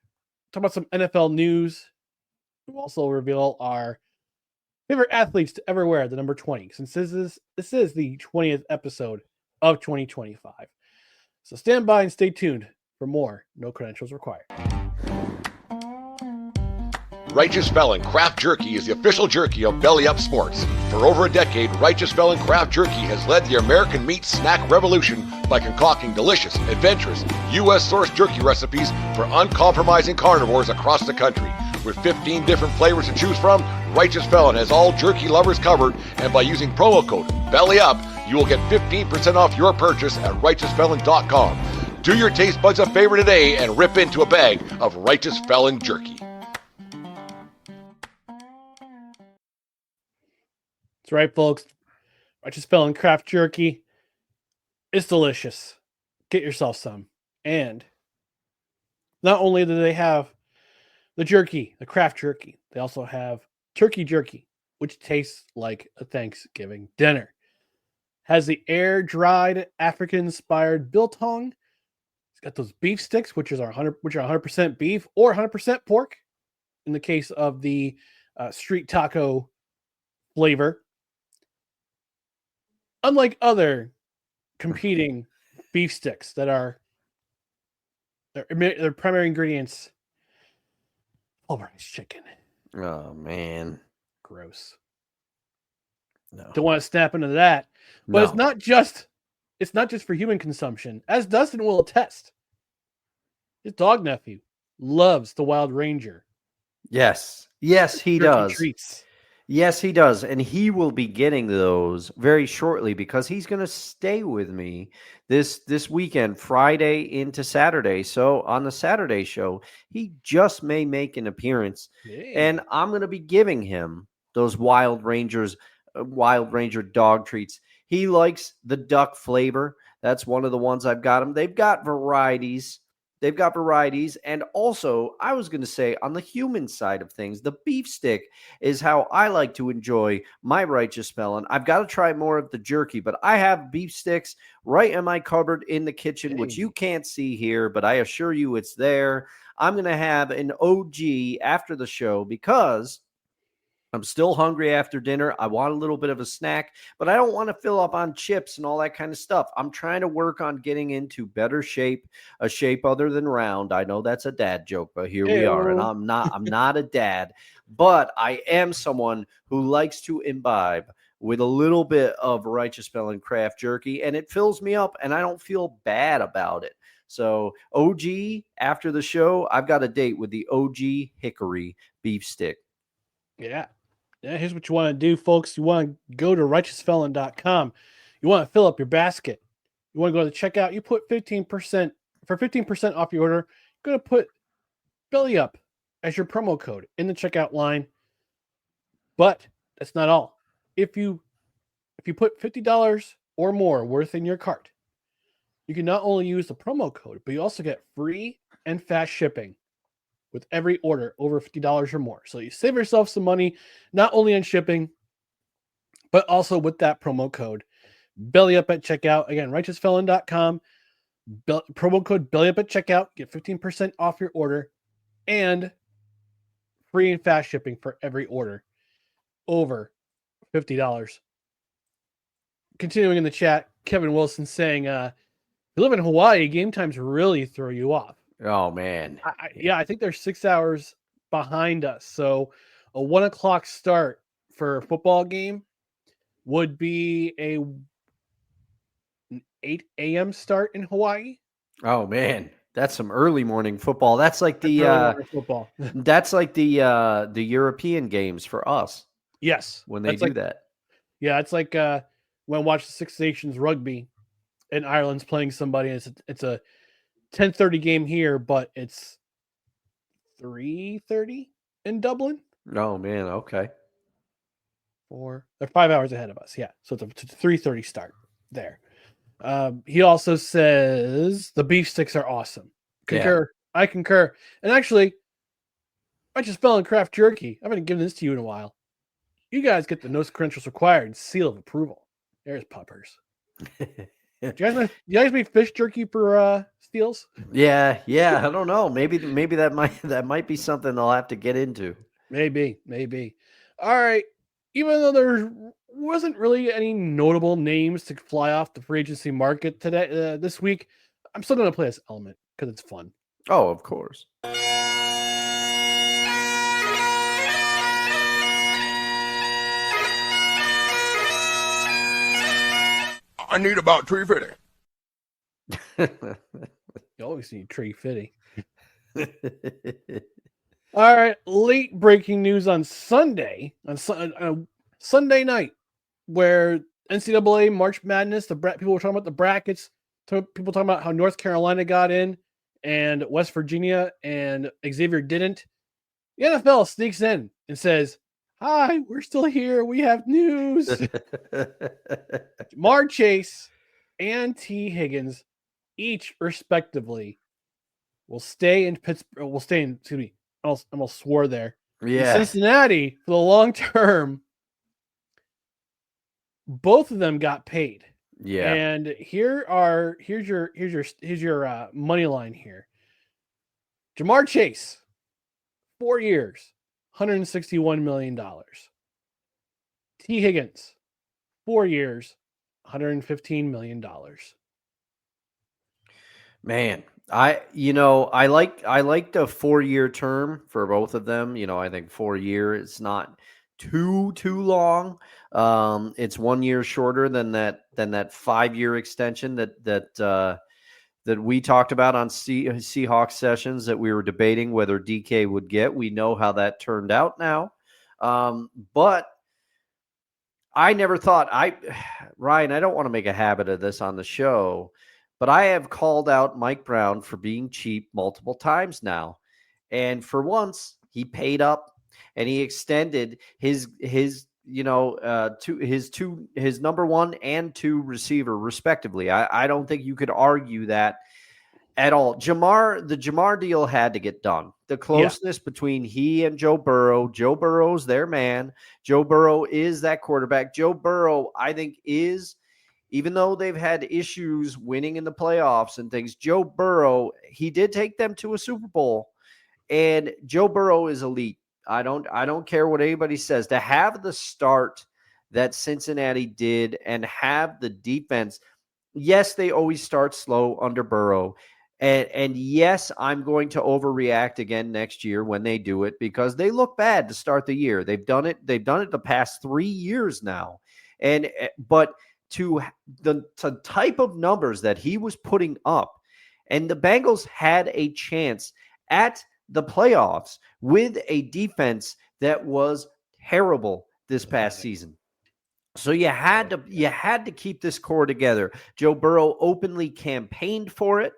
talk about some NFL news. We'll also reveal our favorite athletes to ever wear the number 20, since this is the 20th episode of 2025. So stand by and stay tuned for more No Credentials Required. Righteous Felon Craft Jerky is the official jerky of Belly Up Sports. For over a decade, Righteous Felon Craft Jerky has led the American meat snack revolution by concocting delicious, adventurous, U.S.-sourced jerky recipes for uncompromising carnivores across the country. With 15 different flavors to choose from, Righteous Felon has all jerky lovers covered, and by using promo code BELLYUP, you will get 15% off your purchase at righteousfelon.com. Do your taste buds a favor today and rip into a bag of Righteous Felon jerky. That's right, folks. Righteous Felon Craft Jerky. It's delicious. Get yourself some. And not only do they have the jerky, the craft jerky, they also have turkey jerky, which tastes like a Thanksgiving dinner. Has the air-dried African-inspired biltong. It's got those beef sticks, which are 100% beef or 100% pork. In the case of the street taco flavor. Unlike other competing beef sticks that are their primary ingredients, pulverized chicken. Oh man, gross. No, don't want to snap into that. But no. it's not just for human consumption, as Dustin will attest. His dog nephew loves the Wild Ranger. Yes, he does. Treats. Yes, he does. And he will be getting those very shortly because he's going to stay with me this weekend, Friday into Saturday. So on the Saturday show, he just may make an appearance. Hey. And I'm going to be giving him those Wild Ranger dog treats. He likes the duck flavor. That's one of the ones I've got him. They've got varieties. And also, I was going to say, on the human side of things, the beef stick is how I like to enjoy my Righteous Felon. I've got to try more of the jerky, but I have beef sticks right in my cupboard in the kitchen, which you can't see here, but I assure you it's there. I'm going to have an OG after the show because I'm still hungry after dinner. I want a little bit of a snack, but I don't want to fill up on chips and all that kind of stuff. I'm trying to work on getting into better shape, a shape other than round. I know that's a dad joke, but here we are. And I'm not a dad, but I am someone who likes to imbibe with a little bit of Righteous Felon Craft Jerky, and it fills me up, and I don't feel bad about it. So OG, after the show, I've got a date with the OG Hickory beef stick. Yeah. Yeah, here's what you want to do, folks. You want to go to righteousfelon.com. You want to fill up your basket. You want to go to the checkout. You put 15% for 15% off your order. You're going to put Belly Up as your promo code in the checkout line. But that's not all. If you put $50 or more worth in your cart, you can not only use the promo code, but you also get free and fast shipping with every order over $50 or more. So you save yourself some money, not only on shipping, but also with that promo code Belly Up at checkout. Again, righteousfelon.com, promo code Belly Up at checkout, get 15% off your order and free and fast shipping for every order over $50. Continuing in the chat, Kevin Wilson saying, you live in Hawaii, game times really throw you off. Oh, man. I think they're 6 hours behind us. So a 1 o'clock start for a football game would be an 8 a.m. start in Hawaii. Oh man, that's some early morning football. That's like Early morning football. that's like the European games for us Yes, when they that's do like, that. yeah, it's like when I watch the Six Nations rugby, and Ireland's playing somebody. And it's a 10:30 game here, but it's 3:30 in Dublin. Oh man, okay. They're 5 hours ahead of us. Yeah, so it's a 3:30 start there. He also says the beef sticks are awesome. Concur. I concur. And actually, I just fell in craft jerky. I haven't given this to you in a while. You guys get the no credentials required seal of approval. There's puppers. Do you guys make fish jerky for steals? Yeah. I don't know. Maybe that might be something they'll have to get into. Maybe. All right. Even though there wasn't really any notable names to fly off the free agency market today, this week, I'm still going to play this element because it's fun. Oh, of course. I need about 350. You always need tree fitty. All right, late breaking news on Sunday, Sunday night, where NCAA March Madness, people were talking about the brackets, people talking about how North Carolina got in and West Virginia and Xavier didn't. The NFL sneaks in and says, "Hi, we're still here. We have news." Ja.Marr Chase and T. Higgins, each respectively, will stay in Pittsburgh. Excuse me, I almost swore there. Yeah. In Cincinnati for the long term. Both of them got paid. Yeah. And here's your money line here. Ja.Marr Chase, 4 years, $161 million. T. Higgins, 4 years, $115 million. Man, I like the 4-year term for both of them. I think 4 years is not too long. It's 1 year shorter than that 5-year extension that we talked about on Seahawks sessions that we were debating whether DK would get. We know how that turned out now. But I never thought Ryan, I don't want to make a habit of this on the show, but I have called out Mike Brown for being cheap multiple times now. And for once, he paid up and he extended his number 1 and 2 receiver respectively. I don't think you could argue that at all. The Ja.Marr deal had to get done. The closeness between he and Joe Burrow. Joe Burrow's their man. Joe Burrow is that quarterback. Joe Burrow, I think, is, even though they've had issues winning in the playoffs and things, Joe Burrow, he did take them to a Super Bowl, and Joe Burrow is elite. I don't care what anybody says. To have the start that Cincinnati did and have the defense, yes, they always start slow under Burrow. And yes, I'm going to overreact again next year when they do it because they look bad to start the year. They've done it the past 3 years now. But to the type of numbers that he was putting up, and the Bengals had a chance at the playoffs with a defense that was terrible this past season. So you had to keep this core together. Joe Burrow openly campaigned for it.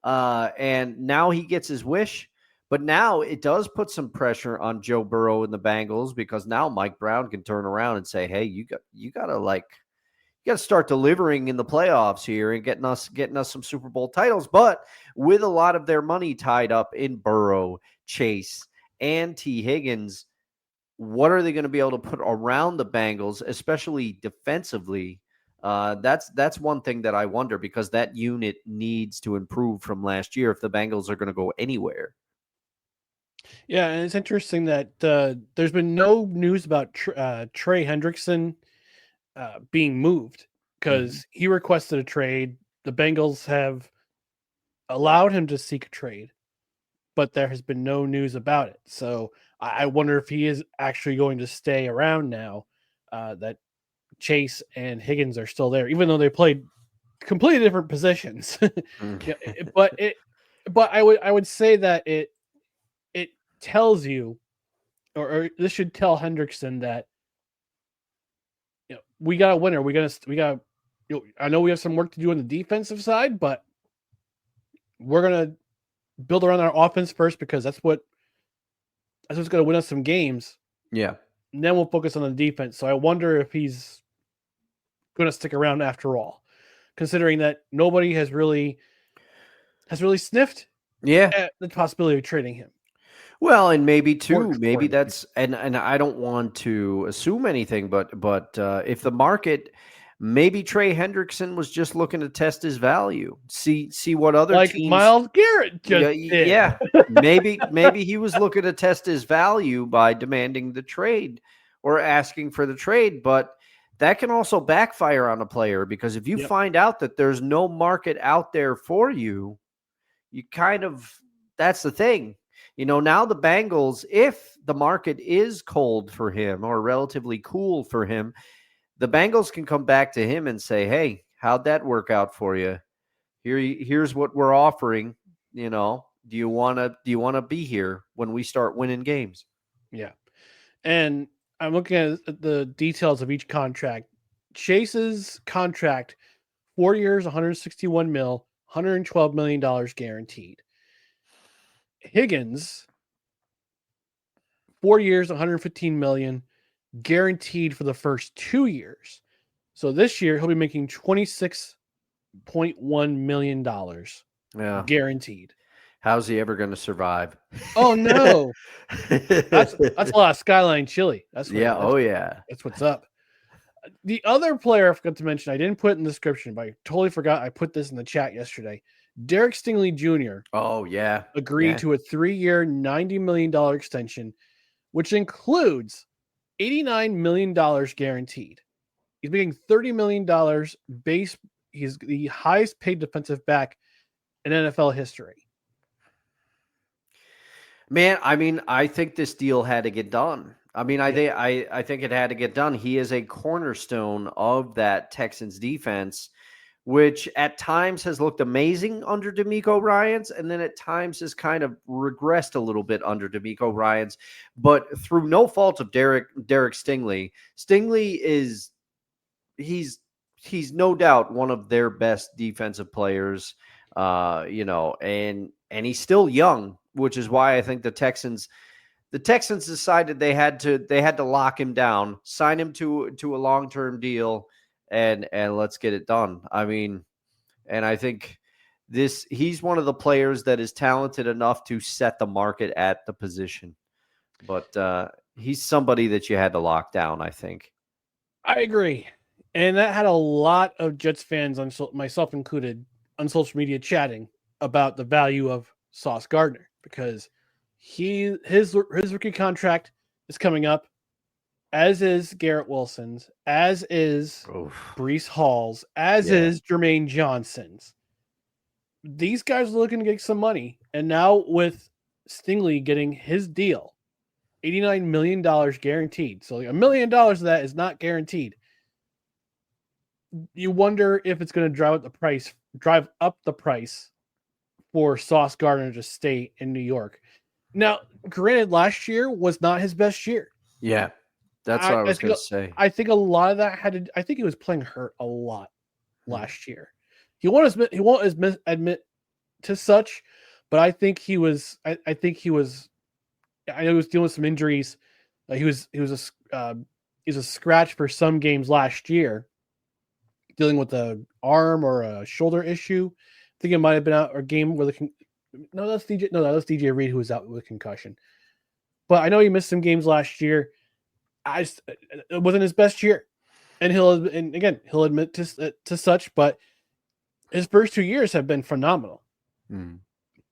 And now he gets his wish, but now it does put some pressure on Joe Burrow and the Bengals because now Mike Brown can turn around and say, "Hey, you got to start delivering in the playoffs here and getting us some Super Bowl titles." But with a lot of their money tied up in Burrow, Chase, and T. Higgins, what are they going to be able to put around the Bengals, especially defensively? That's one thing that I wonder, because that unit needs to improve from last year if the Bengals are going to go anywhere. Yeah, and it's interesting that there's been no news about Trey Hendrickson being moved because he requested a trade. The Bengals have allowed him to seek a trade, but there has been no news about it. So I wonder if he is actually going to stay around now that Chase and Higgins are still there, even though they played completely different positions. Yeah, but I would say that it tells you, or this should tell Hendrickson that we got a winner. We got. I know we have some work to do on the defensive side, but we're gonna build around our offense first because that's what's going to win us some games. Yeah. And then we'll focus on the defense. So I wonder if he's going to stick around after all, considering that nobody has really sniffed at the possibility of trading him. Well, and maybe that's and I don't want to assume anything, but if the market, maybe Trey Hendrickson was just looking to test his value, see what other teams, Myles Garrett just did. Yeah, maybe he was looking to test his value by demanding the trade or asking for the trade, but that can also backfire on a player because if you find out that there's no market out there for you, you that's the thing. Now the Bengals, if the market is cold for him or relatively cool for him, the Bengals can come back to him and say, "Hey, how'd that work out for you? Here's what we're offering. Do you want to be here when we start winning games?" Yeah. And I'm looking at the details of each contract. Chase's contract, 4 years, $161 million, $112 million guaranteed. Higgins, 4 years, $115 million, guaranteed for the first 2 years. So this year he'll be making $26.1 million guaranteed. How's he ever going to survive? Oh no, that's a lot of Skyline chili. That's what's up. The other player I forgot to mention, I didn't put it in the description, but I totally forgot. I put this in the chat yesterday. Derek Stingley Jr. Oh yeah, agreed to a 3-year, $90 million extension, which includes $89 million guaranteed. He's making $30 million base. He's the highest paid defensive back in NFL history. Man, I think this deal had to get done. I think it had to get done. He is a cornerstone of that Texans defense, which at times has looked amazing under DeMeco Ryans, and then at times has kind of regressed a little bit under DeMeco Ryans. But through no fault of Derek Stingley, he's no doubt one of their best defensive players, and he's still young, which is why I think the Texans decided they had to lock him down, sign him to a long-term deal, and let's get it done. And I think he's one of the players that is talented enough to set the market at the position. But he's somebody that you had to lock down, I think. I agree. And that had a lot of Jets fans, myself included, on social media chatting about the value of Sauce Gardner because his rookie contract is coming up, as is Garrett Wilson's, as is Breece Hall's, as is Jermaine Johnson's. These guys are looking to get some money, and now with Stingley getting his deal, $89 million guaranteed. So $1 million of that is not guaranteed. You wonder if it's going to drive up the price for Sauce Gardner to stay in New York. Now, granted, last year was not his best year. Yeah, that's what I was going to say. I think a lot of that I think he was playing hurt a lot last year. He won't admit to such, but I think he was. I know he was dealing with some injuries. He was a scratch for some games last year, dealing with an arm or a shoulder issue. I think it might have been out a game where that's DJ Reed who was out with a concussion. But I know he missed some games last year. It wasn't his best year, and he'll admit to such. But his first 2 years have been phenomenal.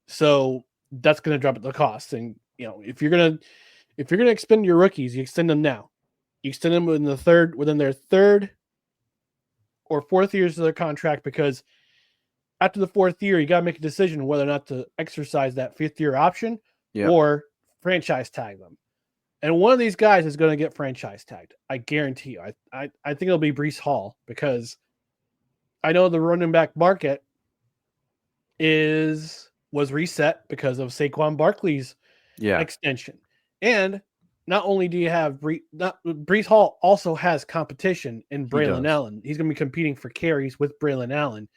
So that's going to drop the cost. And if you're gonna extend your rookies, you extend them now. You extend them within their third or fourth years of their contract, because after the fourth year, you got to make a decision whether or not to exercise that fifth year option or franchise tag them. And one of these guys is going to get franchise tagged. I guarantee you. I think it'll be Breece Hall, because I know the running back market was reset because of Saquon Barkley's extension. And not only do you have Breece Hall also has competition in Braylon Allen. He's going to be competing for carries with Braylon Allen,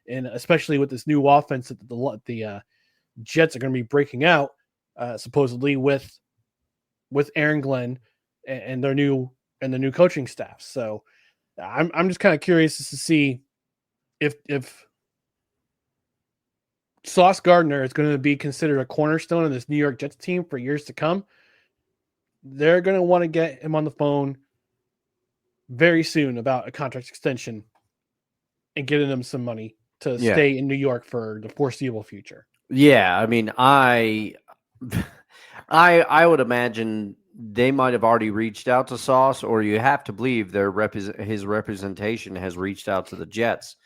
and especially with this new offense that the Jets are going to be breaking out, supposedly with Aaron Glenn and the new coaching staff. So I'm just kind of curious to see if Sauce Gardner is going to be considered a cornerstone of this New York Jets team for years to come. They're going to want to get him on the phone very soon about a contract extension and getting him some money to stay in New York for the foreseeable future. Yeah, I mean, I would imagine they might have already reached out to Sauce, or you have to believe his representation has reached out to the Jets,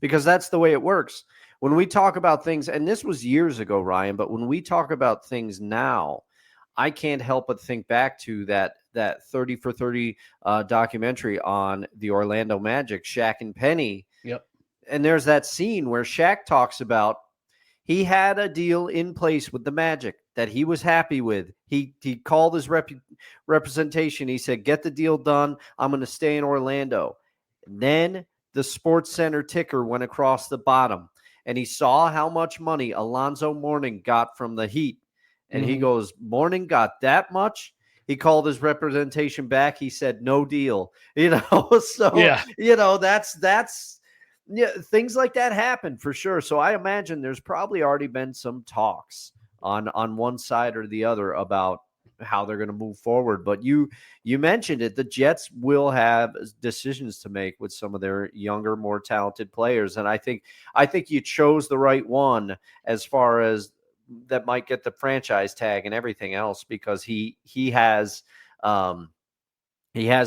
because that's the way it works. When we talk about things, and this was years ago, Ryan, but when we talk about things now, I can't help but think back to that 30 for 30 documentary on the Orlando Magic, Shaq and Penny. Yep. And there's that scene where Shaq talks about he had a deal in place with the Magic that he was happy with. He called his representation. He said, get the deal done. I'm going to stay in Orlando. And then the Sports Center ticker went across the bottom, and he saw how much money Alonzo Mourning got from the Heat. And he goes, Mourning got that much? He called his representation back. He said, no deal. So, that's things like that happen for sure. So I imagine there's probably already been some talks on one side or the other about how they're going to move forward. But you mentioned it. The Jets will have decisions to make with some of their younger, more talented players. And I think you chose the right one as far as that might get the franchise tag and everything else, because he has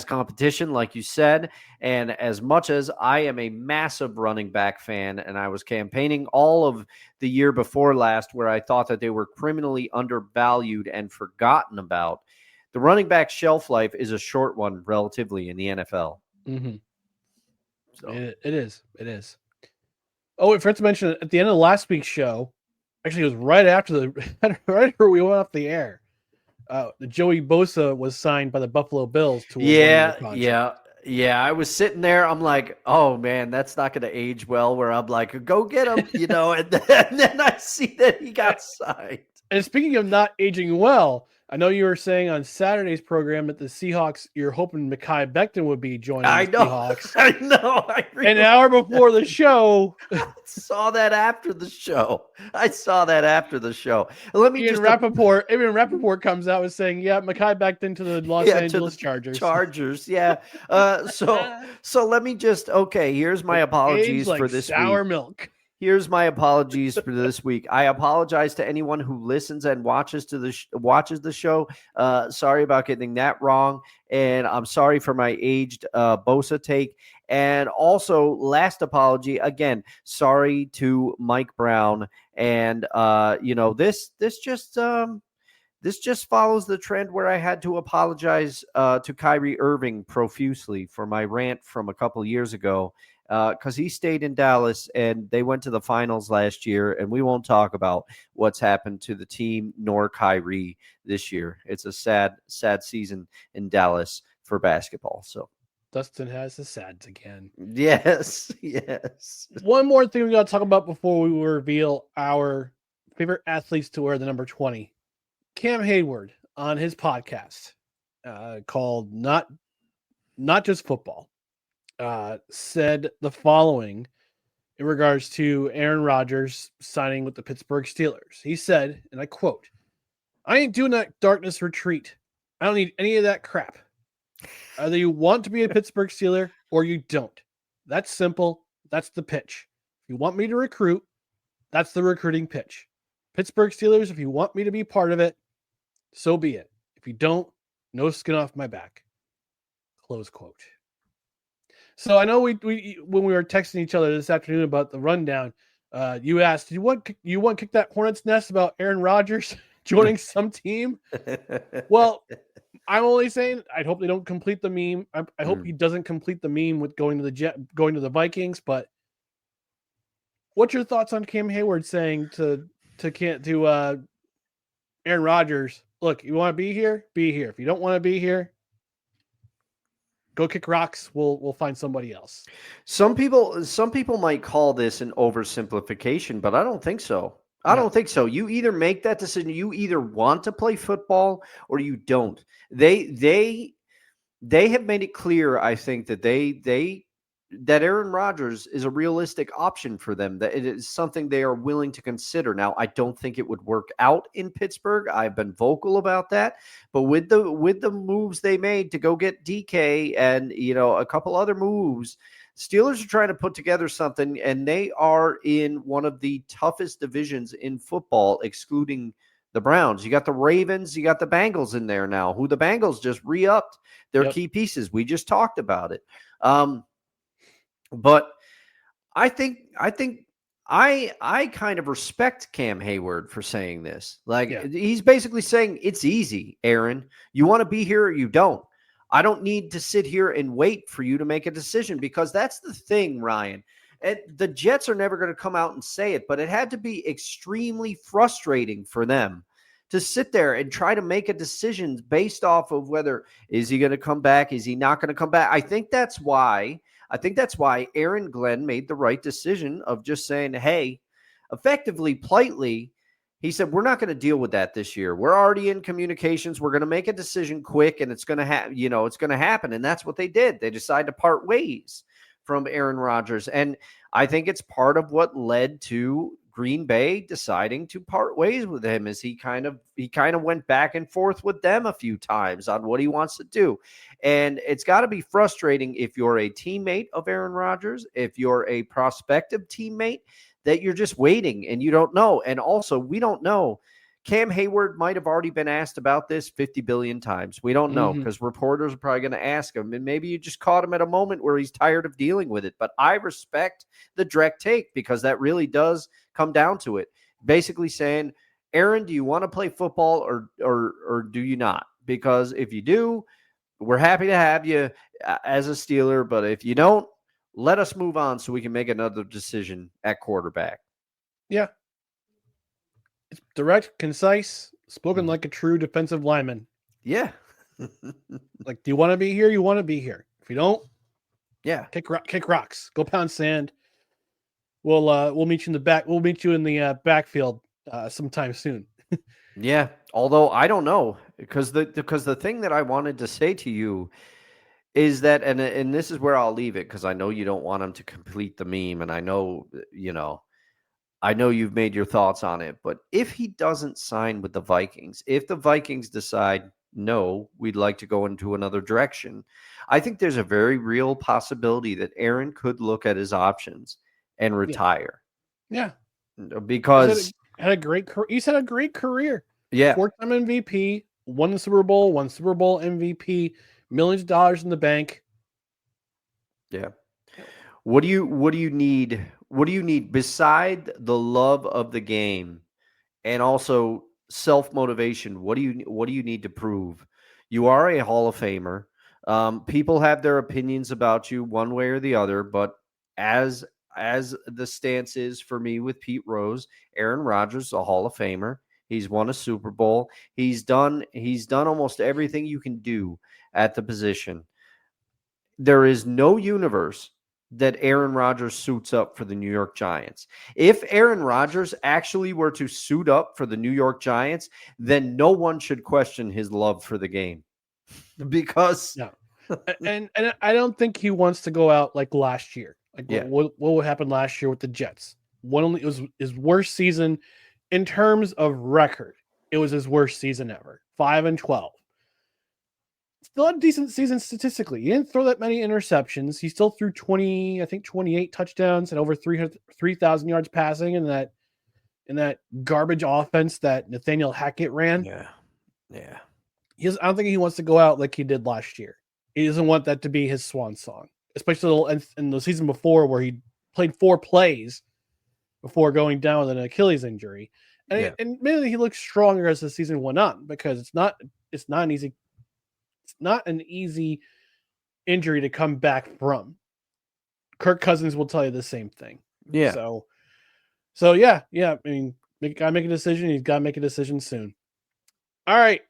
competition, like you said. And as much as I am a massive running back fan, and I was campaigning all of the year before last where I thought that they were criminally undervalued and forgotten about, the running back shelf life is a short one relatively in the NFL. Mm-hmm. So. It is. Oh, I forgot to mention at the end of last week's show, actually, it was right after we went off the air. Joey Bosa was signed by the Buffalo Bills to Yeah. I was sitting there. I'm like, oh man, that's not going to age well. Where I'm like, go get him, and then I see that he got signed. And speaking of not aging well, I know you were saying on Saturday's program that the Seahawks, you're hoping Mekhi Becton would be joining the Seahawks. I know. An hour before the show. I saw that after the show. Let me Ian Rappaport comes out and saying, Mekhi Becton to the Los Angeles Chargers. Yeah. So let me just, here's my apologies for this sour week. Milk. Here's my apologies for this week. I apologize to anyone who listens and watches the show. Sorry about getting that wrong. And I'm sorry for my aged Bosa take. And also, last apology, again, sorry to Mike Brown. And, this just follows the trend where I had to apologize to Kyrie Irving profusely for my rant from a couple years ago. Because he stayed in Dallas and they went to the finals last year, and we won't talk about what's happened to the team nor Kyrie this year. It's a sad, sad season in Dallas for basketball. So Dustin has the sads again. Yes. One more thing we got to talk about before we reveal our favorite athletes to wear the number 20. Cam Heyward on his podcast called Not Just Football. Said the following in regards to Aaron Rodgers signing with the Pittsburgh Steelers. He said, and I quote, "I ain't doing that darkness retreat. I don't need any of that crap. Either you want to be a Pittsburgh Steeler or you don't. That's simple. That's the pitch. If you want me to recruit, that's the recruiting pitch. Pittsburgh Steelers, if you want me to be part of it, so be it. If you don't, no skin off my back." Close quote. So I know we when we were texting each other this afternoon about the rundown, you asked, "Do you want to kick that hornet's nest about Aaron Rodgers joining some team?" Well, I'm only saying I hope they don't complete the meme. I hope he doesn't complete the meme with going to the Vikings. But what's your thoughts on Cam Heyward saying to Aaron Rodgers, look, you want to be here? Be here. If you don't want to be here, go kick rocks. We'll find somebody else. Some people might call this an oversimplification, but I don't think so. I don't think so. You either make that decision, you either want to play football or you don't. They have made it clear, I think, that that Aaron Rodgers is a realistic option for them, that it is something they are willing to consider. Now, I don't think it would work out in Pittsburgh. I've been vocal about that, but with the moves they made to go get DK and, a couple other moves, Steelers are trying to put together something, and they are in one of the toughest divisions in football, excluding the Browns. You got the Ravens, you got the Bengals in there now, who the Bengals just re-upped their key pieces. We just talked about it. But I think I kind of respect Cam Heyward for saying this. He's basically saying it's easy, Aaron. You want to be here or you don't. I don't need to sit here and wait for you to make a decision, because that's the thing, Ryan. And the Jets are never going to come out and say it, but it had to be extremely frustrating for them to sit there and try to make a decision based off of whether is he going to come back, is he not going to come back. I think that's why Aaron Glenn made the right decision of just saying, hey, effectively, politely, he said, we're not going to deal with that this year. We're already in communications. We're going to make a decision quick, and it's going to it's going to happen. And that's what they did. They decided to part ways from Aaron Rodgers. And I think it's part of what led to Green Bay deciding to part ways with him, is he kind of went back and forth with them a few times on what he wants to do. And it's got to be frustrating if you're a teammate of Aaron Rodgers, if you're a prospective teammate, that you're just waiting and you don't know. And also, we don't know. Cam Heyward might have already been asked about this 50 billion times. We don't know, because reporters are probably going to ask him, and maybe you just caught him at a moment where he's tired of dealing with it. But I respect the direct take, because that really does come down to it. Basically saying, Aaron, do you want to play football or do you not? Because if you do, we're happy to have you as a Steeler. But if you don't, let us move on so we can make another decision at quarterback. Yeah. It's direct, concise, spoken like a true defensive lineman. Yeah. Like, do you want to be here? You want to be here. If you don't, kick rocks. Go pound sand. We'll meet you in the back. We'll meet you in the backfield sometime soon. Yeah. Although I don't know, because the thing that I wanted to say to you is that, and this is where I'll leave it, because I know you don't want him to complete the meme, and I know you've made your thoughts on it, but if he doesn't sign with the Vikings, if the Vikings decide, no, we'd like to go into another direction, I think there's a very real possibility that Aaron could look at his options and retire. Yeah. Because he's had a great career. Yeah. 4-time MVP, won the Super Bowl, MVP, millions of dollars in the bank. Yeah. What do you need? What do you need beside the love of the game and also self-motivation? What do you need to prove? You are a Hall of Famer. People have their opinions about you one way or the other, but as the stance is for me with Pete Rose, Aaron Rodgers, a Hall of Famer. He's won a Super Bowl. He's done almost everything you can do at the position. There is no universe that Aaron Rodgers suits up for the New York Giants. If Aaron Rodgers actually were to suit up for the New York Giants, then no one should question his love for the game. Because and I don't think he wants to go out like last year. What happened last year with the Jets? It was his worst season in terms of record. It was his worst season ever. 5-12. Still had a decent season statistically. He didn't throw that many interceptions. He still threw 28 touchdowns and over 3,000 yards passing in that garbage offense that Nathaniel Hackett ran. Yeah. I don't think he wants to go out like he did last year. He doesn't want that to be his swan song, especially in the season before where he played 4 plays before going down with an Achilles injury. And admittedly, he looked stronger as the season went on, because it's not an easy It's not an easy injury to come back from. Kirk Cousins will tell you the same thing. Yeah. So yeah. I mean, gotta make a decision. He's got to make a decision soon. All right.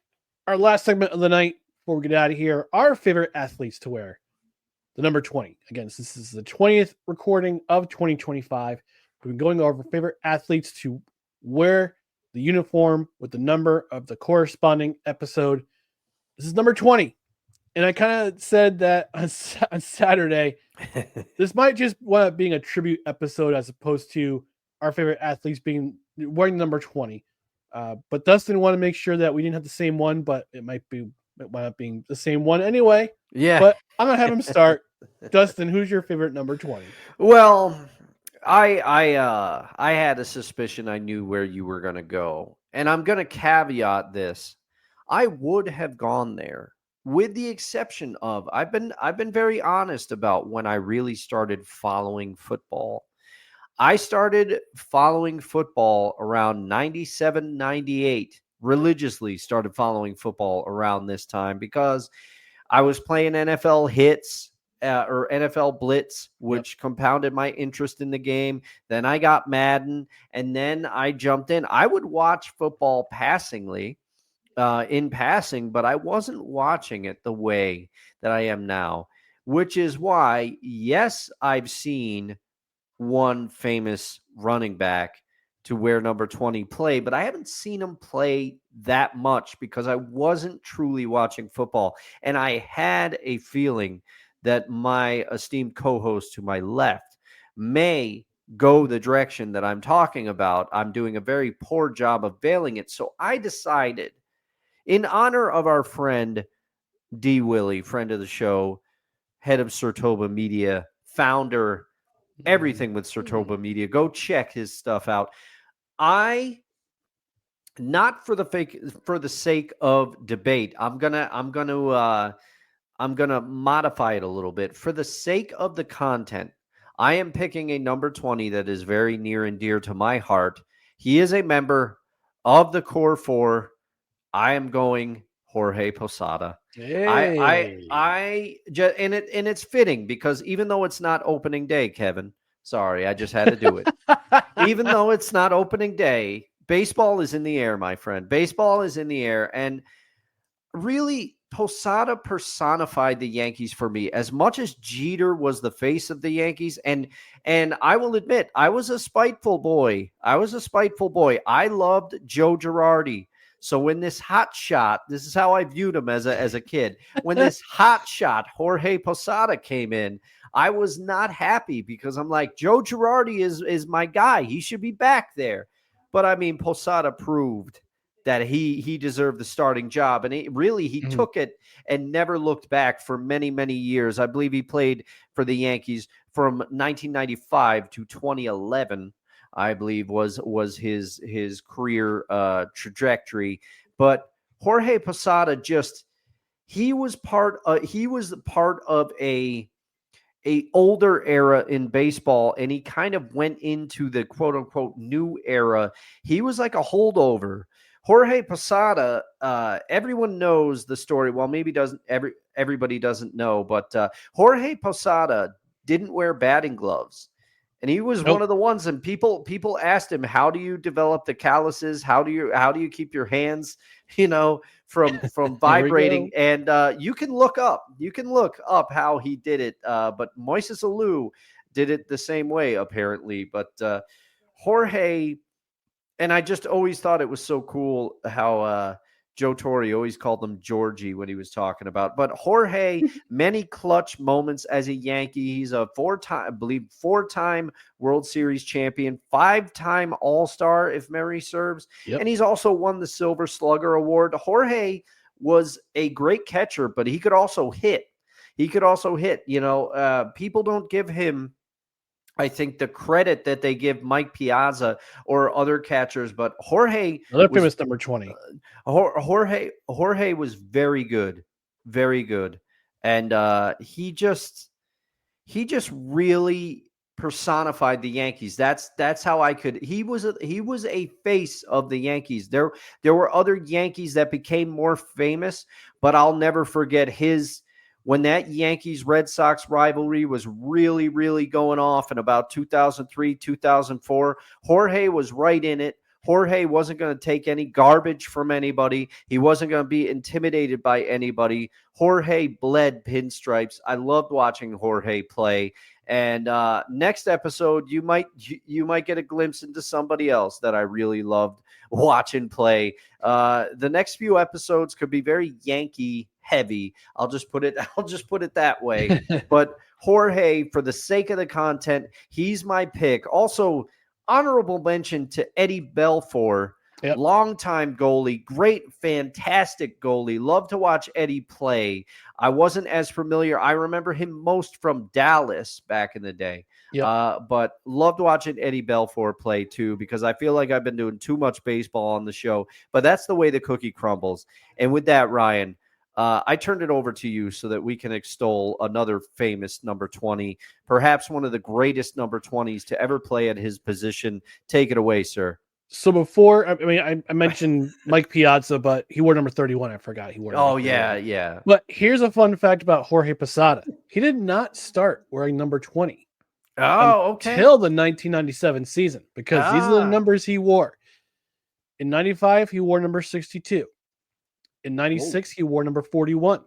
Our last segment of the night before we get out of here, our favorite athletes to wear the number 20. Again, this is the 20th recording of 2025. We've been going over favorite athletes to wear the uniform with the number of the corresponding episode. This is number 20. And I kind of said that on Saturday, this might just wind up being a tribute episode as opposed to our favorite athletes being wearing number 20. But Dustin wanted to make sure that we didn't have the same one, but it might wind up being the same one anyway. Yeah. But I'm going to have him start. Dustin, who's your favorite number 20? Well, I had a suspicion I knew where you were going to go. And I'm going to caveat this. I would have gone there with the exception of I've been very honest about when I really started following football. I started following football around 97, 98, religiously started following football around this time because I was playing NFL hits or NFL blitz, which compounded my interest in the game. Then I got Madden and then I jumped in. I would watch football in passing, but I wasn't watching it the way that I am now, which is why, yes, I've seen one famous running back to wear number 20 play, but I haven't seen him play that much because I wasn't truly watching football. And I had a feeling that my esteemed co-host to my left may go the direction that I'm talking about. I'm doing a very poor job of veiling it. So I decided, in honor of our friend D. Willie, friend of the show, head of Sertoba Media, founder, everything with Sertoba Media. Go check his stuff out. Not for the sake of debate. I'm gonna modify it a little bit. For the sake of the content, I am picking a number 20 that is very near and dear to my heart. He is a member of the Core Four. I am going Jorge Posada. Hey. And it's fitting because even though it's not opening day, Kevin, sorry, I just had to do it. Even though it's not opening day, baseball is in the air, my friend. Baseball is in the air. And really, Posada personified the Yankees for me. As much as Jeter was the face of the Yankees, and I will admit, I was a spiteful boy. I loved Joe Girardi. So when this hot shot, this is how I viewed him as a kid. When this hot shot, Jorge Posada came in, I was not happy because I'm like, Joe Girardi is my guy. He should be back there. But I mean, Posada proved that he deserved the starting job. And he took it and never looked back for many, many years. I believe he played for the Yankees from 1995 to 2011. I believe was his career trajectory. But Jorge Posada he was part of a older era in baseball, and he kind of went into the quote unquote new era. He was like a holdover. Jorge Posada, everyone knows the story. Well, maybe everybody doesn't know, but Jorge Posada didn't wear batting gloves. And he was one of the ones, and people asked him, how do you develop the calluses? How do you keep your hands, from vibrating? And you can look up how he did it. But Moises Alou did it the same way, apparently. But Jorge, and I just always thought it was so cool how Joe Torre always called him Georgie when he was talking about. But Jorge, many clutch moments as a Yankee. He's a four-time World Series champion, 5-time All-Star, if memory serves. Yep. And he's also won the Silver Slugger Award. Jorge was a great catcher, but he could also hit. People don't give him, I think, the credit that they give Mike Piazza or other catchers, but Jorge, another famous number 20. Jorge was very good, and he just really personified the Yankees. That's how I could. He was a face of the Yankees. There were other Yankees that became more famous, but I'll never forget when that Yankees Red Sox rivalry was really, really going off in about 2003, 2004. Jorge was right in it. Jorge wasn't going to take any garbage from anybody. He wasn't going to be intimidated by anybody. Jorge bled pinstripes. I loved watching Jorge play. And next episode, you might get a glimpse into somebody else that I really loved watching play. The next few episodes could be very Yankee heavy. I'll just put it that way. But Jorge, for the sake of the content, he's my pick. Also, honorable mention to Eddie Belfour, longtime goalie, great, fantastic goalie. Love to watch Eddie play. I wasn't as familiar. I remember him most from Dallas back in the day. But loved watching Eddie Belfour play too, because I feel like I've been doing too much baseball on the show. But that's the way the cookie crumbles. And with that, Ryan, I turned it over to you so that we can extol another famous number 20, perhaps one of the greatest number 20s to ever play at his position. Take it away, sir. So before, I mentioned Mike Piazza, but he wore number 31. I forgot he wore. Oh, yeah. But here's a fun fact about Jorge Posada. He did not start wearing number 20. Oh, okay. Until the 1997 season, because these are the numbers he wore. In 95, he wore number 62. In 96, he wore number 41.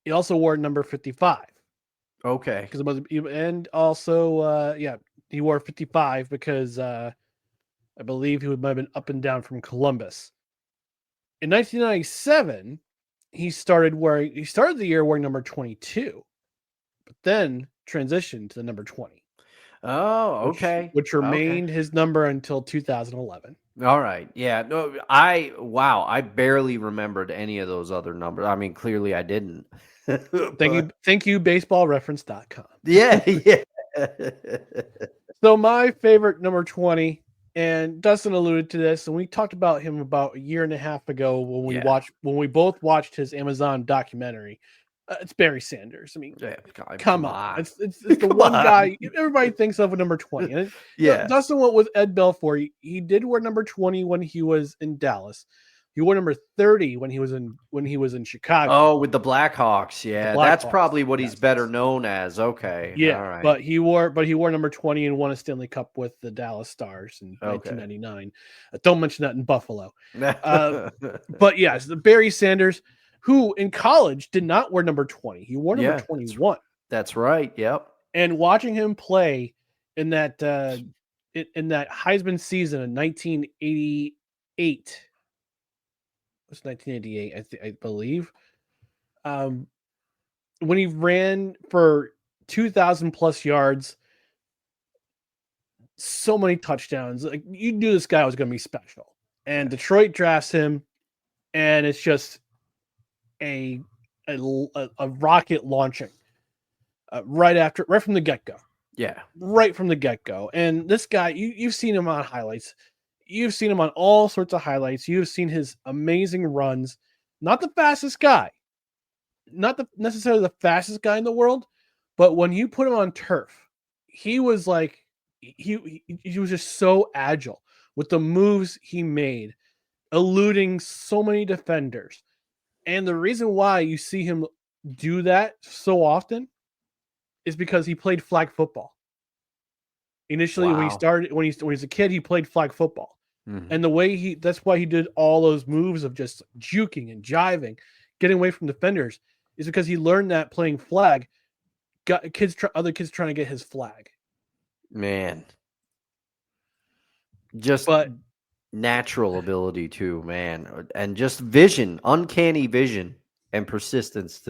He also wore number 55. Okay. And also, he wore 55 because I believe he might have been up and down from Columbus. In 1997, he started the year wearing number 22, but then transitioned to the number 20. Oh, okay. Which remained his number until 2011. All right. Yeah. No, I barely remembered any of those other numbers. I mean, clearly I didn't. Thank you, baseballreference.com. Yeah. So my favorite number 20, and Dustin alluded to this, and we talked about him about a year and a half ago when we both watched his Amazon documentary. It's Barry Sanders. I mean, come on. It's the one guy everybody thinks of with number 20. And Dustin went with Ed Belfour. He did wear number 20 when he was in Dallas. He wore number 30 when he was in Chicago. Oh, with the Blackhawks. Yeah, that's probably what he's better known as. Okay. Yeah, all right. but he wore number 20 and won a Stanley Cup with the Dallas Stars in 1999. Don't mention that in Buffalo. But yes, the Barry Sanders, who in college did not wear number 20. He wore number 21. That's right. Yep. And watching him play in that Heisman season in 1988. It was 1988, I believe. When he ran for 2,000 plus yards, so many touchdowns. Like, you knew this guy was going to be special. And Detroit drafts him, and it's just a rocket launching right from the get-go. Yeah. Right from the get-go. And this guy, you've seen him on highlights. You've seen him on all sorts of highlights. You've seen his amazing runs. Not the fastest guy. Not necessarily the fastest guy in the world, but when you put him on turf, he was like, he was just so agile with the moves he made, eluding so many defenders. And the reason why you see him do that so often is because he played flag football. Initially, when he was a kid, he played flag football. Mm-hmm. And the way that's why he did all those moves of just juking and jiving, getting away from defenders, is because he learned that playing flag, other kids trying to get his flag. Man. Natural ability too, man. And just vision, uncanny vision and persistence.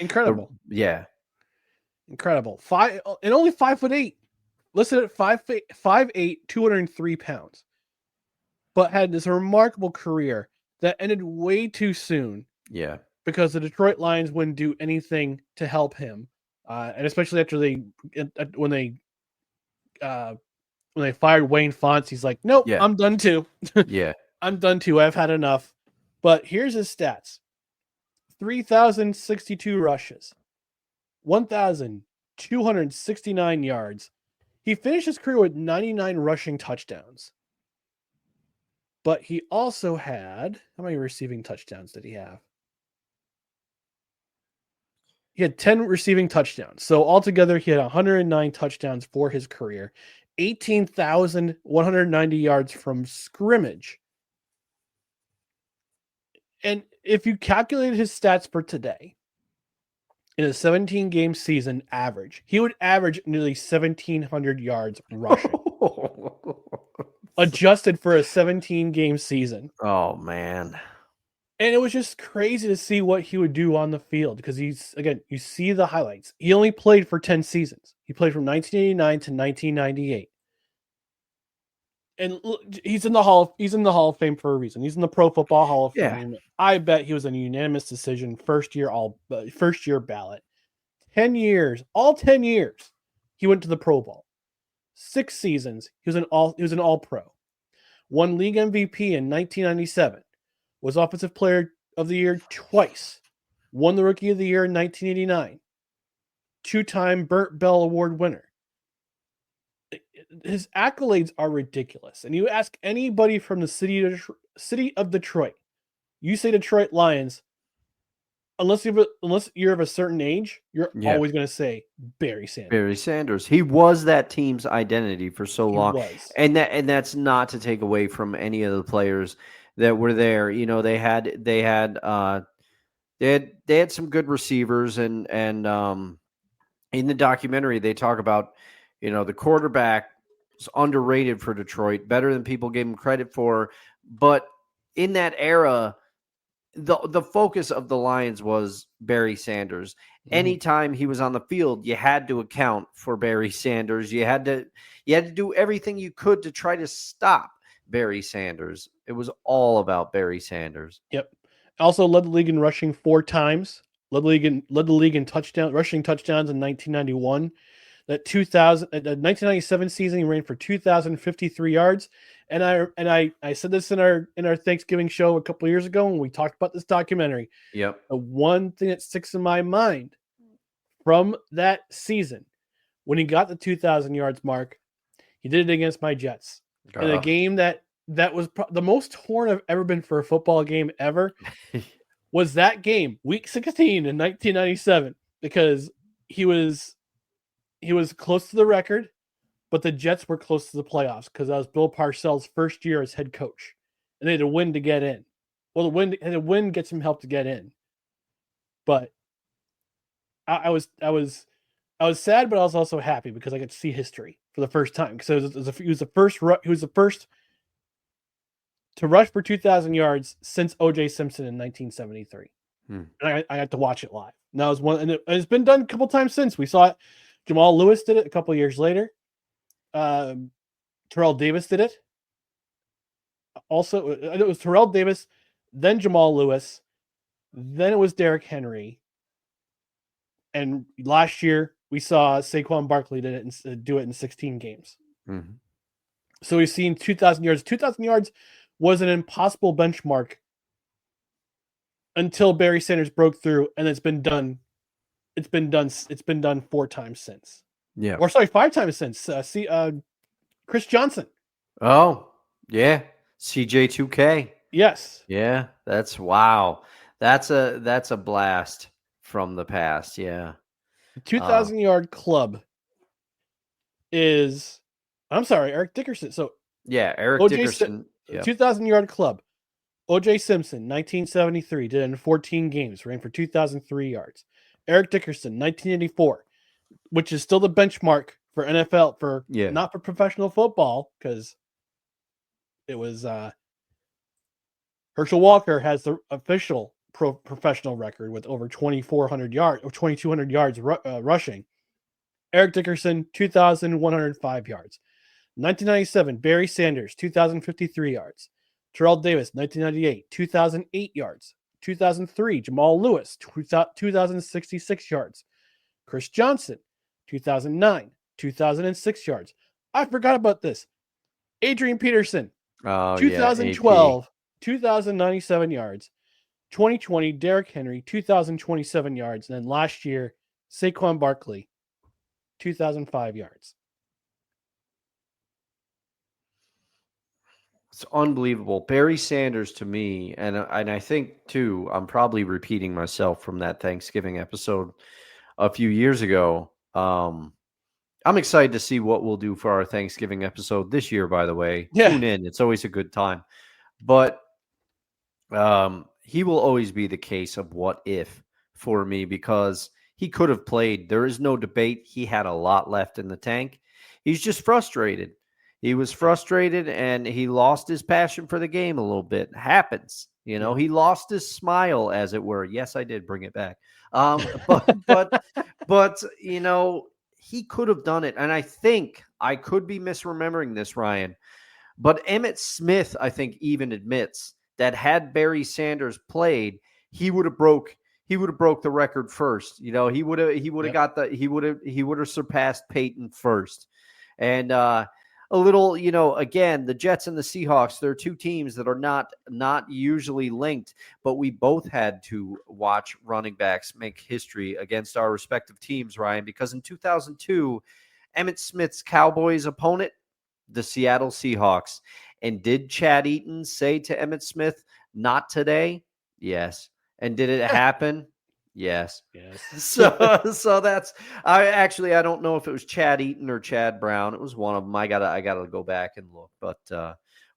Incredible. Yeah. Incredible. Only 5'8". Listed at 5'8", 203 pounds. But had this remarkable career that ended way too soon. Yeah. Because the Detroit Lions wouldn't do anything to help him. And especially after when they fired Wayne Fonts, he's like, nope, I'm done too. Yeah. I'm done too. I've had enough. But here's his stats. 3,062 rushes. 1,269 yards. He finished his career with 99 rushing touchdowns. But he also had, how many receiving touchdowns did he have? He had 10 receiving touchdowns. So altogether, he had 109 touchdowns for his career, 18,190 yards from scrimmage. And if you calculate his stats for today, in a 17-game season average, he would average nearly 1,700 yards rushing. Adjusted for a 17-game season. Oh, man. And it was just crazy to see what he would do on the field because he's, again, you see the highlights. He only played for 10 seasons. He played from 1989 to 1998. And he's in the Hall of Fame for a reason. He's in the Pro Football Hall of Fame. I bet he was a unanimous decision, first year ballot. 10 years, all 10 years, he went to the Pro Bowl. 6 seasons, he was an all pro. Won league MVP in 1997. Was Offensive Player of the Year twice. Won the Rookie of the Year in 1989. 2-time Burt Bell Award winner. His accolades are ridiculous. And you ask anybody from the city of Detroit, you say Detroit Lions, unless you're of a certain age, you're always going to say Barry Sanders. Barry Sanders. He was that team's identity for so long. And that's not to take away from any of the players that were there. You know, they had some good receivers, and in the documentary they talk about, you know, the quarterback was underrated for Detroit, better than people gave him credit for. But in that era, the focus of the Lions was Barry Sanders. Mm-hmm. Anytime he was on the field, you had to account for Barry Sanders. You had to do everything you could to try to stop Barry Sanders. It was all about Barry Sanders. Yep. Also led the league in rushing 4 times. Led the league in rushing touchdowns in 1991. That 1997 season, he ran for 2,053 yards. And I said this in our Thanksgiving show a couple of years ago when we talked about this documentary. Yep. The one thing that sticks in my mind from that season, when he got the 2,000 yards mark, he did it against my Jets. In a game that was the most torn I've ever been for a football game ever, was that game, Week 16 in 1997, because he was close to the record, but the Jets were close to the playoffs because that was Bill Parcells' first year as head coach, and they had to win to get in. Well, the win gets him help to get in, but I was sad, but I was also happy because I got to see history for the first time. Because he was the first to rush for 2,000 yards since O.J. Simpson in 1973. And I got to watch it live. And that was one, and it's been done a couple times since. We saw it. Jamal Lewis did it a couple of years later. Terrell Davis did it. Also, it was Terrell Davis, then Jamal Lewis, then it was Derrick Henry. And last year, we saw Saquon Barkley do it in 16 games. Mm-hmm. So we've seen 2,000 yards. 2,000 yards was an impossible benchmark until Barry Sanders broke through, and it's been done. It's been done 4 times since. Yeah. Or sorry, 5 times since. Chris Johnson. Oh, yeah. CJ2K. Yes. Yeah. Wow. That's a blast from the past. Yeah. The 2,000 yard club is, I'm sorry, Eric Dickerson. So yeah, Eric Dickerson. 2,000 yard club. O.J. Simpson, 1973, did it in 14 games, ran for 2,003 yards. Eric Dickerson, 1984, which is still the benchmark for NFL not for professional football, because it was Herschel Walker has the official professional record with over 2,400 yards or 2,200 yards rushing. Eric Dickerson, 2,105 yards. 1997, Barry Sanders, 2,053 yards. Terrell Davis, 1998, 2,008 yards. 2003, Jamal Lewis, 2,066 yards. Chris Johnson, 2009, 2,006 yards. I forgot about this. Adrian Peterson, 2012, 2,097 yards. 2020, Derrick Henry, 2,027 yards. And then last year, Saquon Barkley, 2,005 yards. It's unbelievable. Barry Sanders to me, and I think too, I'm probably repeating myself from that Thanksgiving episode a few years ago. I'm excited to see what we'll do for our Thanksgiving episode this year, by the way. Yeah. Tune in. It's always a good time. But he will always be the case of what if for me, because he could have played. There is no debate. He had a lot left in the tank. He's just frustrated. He was frustrated and he lost his passion for the game a little bit. Happens. You know, he lost his smile, as it were. Yes, I did bring it back. But you know, he could have done it. And I think I could be misremembering this, Ryan, but Emmitt Smith, I think, even admits that had Barry Sanders played, he would have broke the record first. You know, he would have surpassed Peyton first. And a little, you know, again, the Jets and the Seahawks, they're two teams that are not usually linked, but we both had to watch running backs make history against our respective teams, Ryan, because in 2002, Emmitt Smith's Cowboys opponent, the Seattle Seahawks. And did Chad Eaton say to Emmitt Smith, "Not today"? Yes. And did it happen? Yes. So that's I don't know if it was Chad Eaton or Chad Brown. It was one of them. I gotta go back and look. But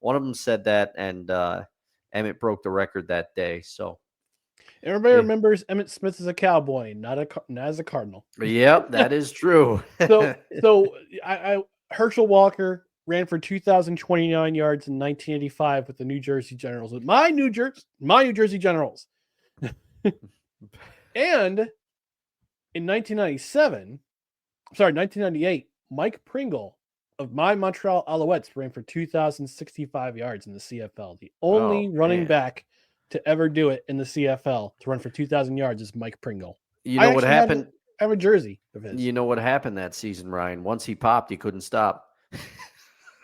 one of them said that, and Emmitt broke the record that day. So everybody remembers Emmitt Smith as a Cowboy, not as a Cardinal. Yep, that is true. So Herschel Walker ran for 2,029 yards in 1985 with the New Jersey Generals. With my New Jersey Generals. And in 1998, Mike Pringle of my Montreal Alouettes ran for 2,065 yards in the CFL. The only running back to ever do it in the CFL to run for 2,000 yards is Mike Pringle. You know what happened? I have a jersey of his. You know what happened that season, Ryan? Once he popped, he couldn't stop.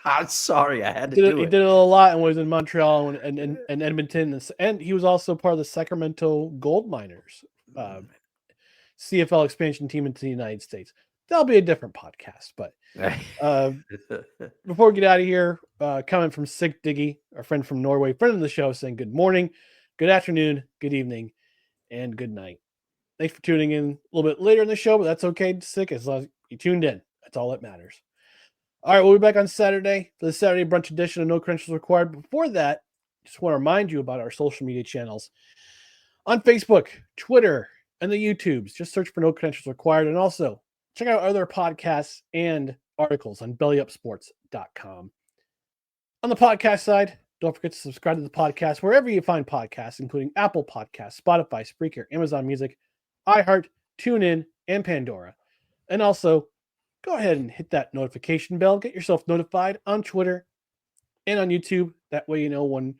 I'm sorry, I had to do it. He did it a lot and was in Montreal and Edmonton. And he was also part of the Sacramento Gold Miners CFL expansion team into the United States. That'll be a different podcast. But before we get out of here, comment from Sig Diggy, our friend from Norway, friend of the show, saying good morning, good afternoon, good evening, and good night. Thanks for tuning in a little bit later in the show, but that's okay, Sig, as long as you tuned in. That's all that matters. All right, we'll be back on Saturday for the Saturday brunch edition of No Credentials Required. Before that, just want to remind you about our social media channels. On Facebook, Twitter, and the YouTubes, just search for No Credentials Required. And also, check out other podcasts and articles on bellyupsports.com. On the podcast side, don't forget to subscribe to the podcast wherever you find podcasts, including Apple Podcasts, Spotify, Spreaker, Amazon Music, iHeart, TuneIn, and Pandora. And also, go ahead and hit that notification bell. Get yourself notified on Twitter and on YouTube. That way you know when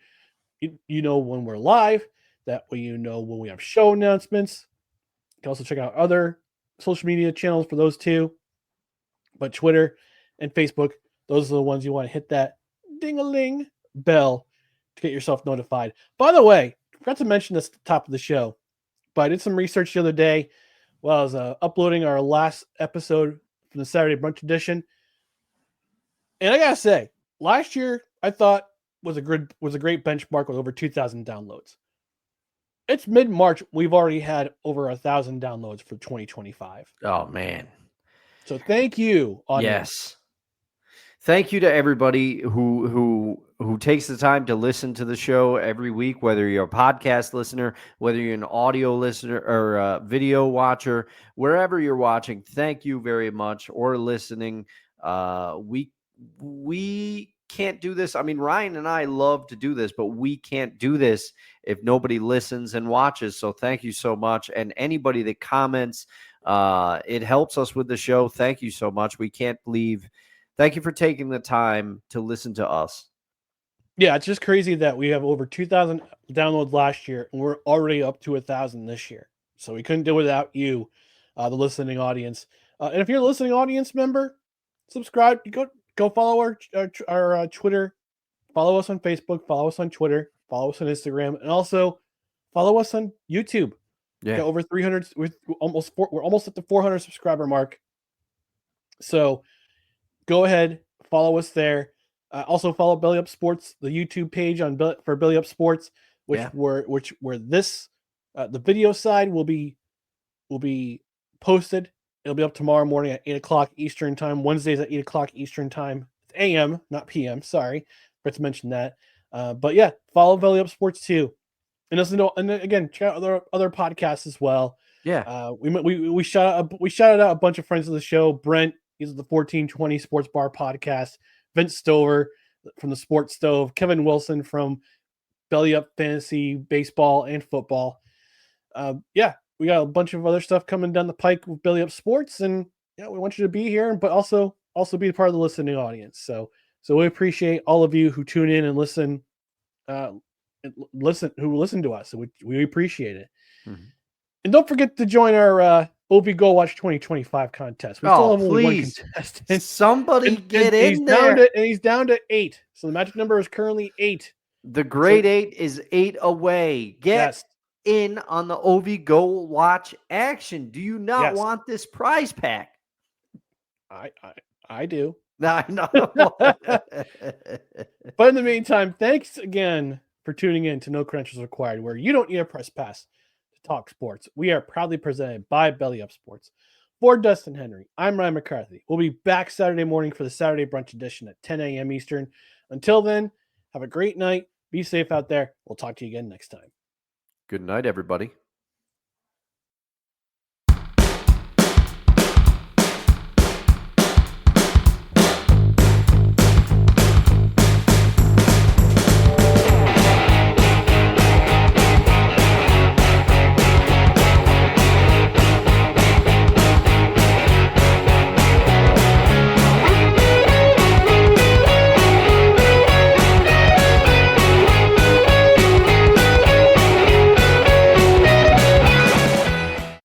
we're live. That way you know when we have show announcements. You can also check out other social media channels for those two. But Twitter and Facebook, those are the ones you want to hit that ding-a-ling bell to get yourself notified. By the way, I forgot to mention this at the top of the show, but I did some research the other day while I was uploading our last episode from the Saturday Brunch Edition. And I gotta say, last year I thought was a great benchmark with over 2,000 downloads. It's mid-March. We've already had over 1,000 downloads for 2025. Oh, man. So thank you, audience. Yes. Thank you to everybody who takes the time to listen to the show every week, whether you're a podcast listener, whether you're an audio listener or a video watcher, wherever you're watching. Thank you very much, or listening. We can't do this. I mean, Ryan and I love to do this, but we can't do this if nobody listens and watches. So thank you so much. And anybody that comments, it helps us with the show. Thank you so much. We can't believe. Thank you for taking the time to listen to us. Yeah, it's just crazy that we have over 2,000 downloads last year, and we're already up to 1,000 this year. So we couldn't do it without you, the listening audience. And if you're a listening audience member, subscribe. Go follow our Twitter. Follow us on Facebook. Follow us on Twitter. Follow us on Instagram, and also follow us on YouTube. Yeah, got over 300. We're almost at the 400 subscriber mark. So go ahead, follow us there. Also follow Belly Up Sports, the YouTube page for Belly Up Sports, where this the video side will be posted. It'll be up tomorrow morning at 8:00 Eastern time. Wednesdays at 8:00 Eastern time. It's AM, not PM. Sorry, forgot to mention that. But yeah, follow Belly Up Sports too, and listen to, and again, check out other podcasts as well. Yeah. We shouted out a bunch of friends of the show. Brent, he's at the 1420 Sports Bar podcast. Vince Stover from the Sports Stove. Kevin Wilson from Belly Up Fantasy Baseball and Football. Yeah, we got a bunch of other stuff coming down the pike with Belly Up Sports, and yeah, we want you to be here, but also be a part of the listening audience. So we appreciate all of you who tune in and listen to us. So we appreciate it. Mm-hmm. And don't forget to join our OV Go Watch 2025 contest. We still have only one contestant. Somebody get in there. He's down to 8. So the magic number is currently 8. The grade 8 is 8 away. Get in on the OV Go Watch action. Do you not want this prize pack? I do. I know. But in the meantime, thanks again for tuning in to No Credentials Required, where you don't need a press pass to talk sports. We are proudly presented by Belly Up Sports. For Dustin Henry, I'm Ryan McCarthy. We'll be back Saturday morning for the Saturday Brunch Edition at 10 a.m. Eastern. Until then, have a great night. Be safe out there. We'll talk to you again next time. Good night, everybody.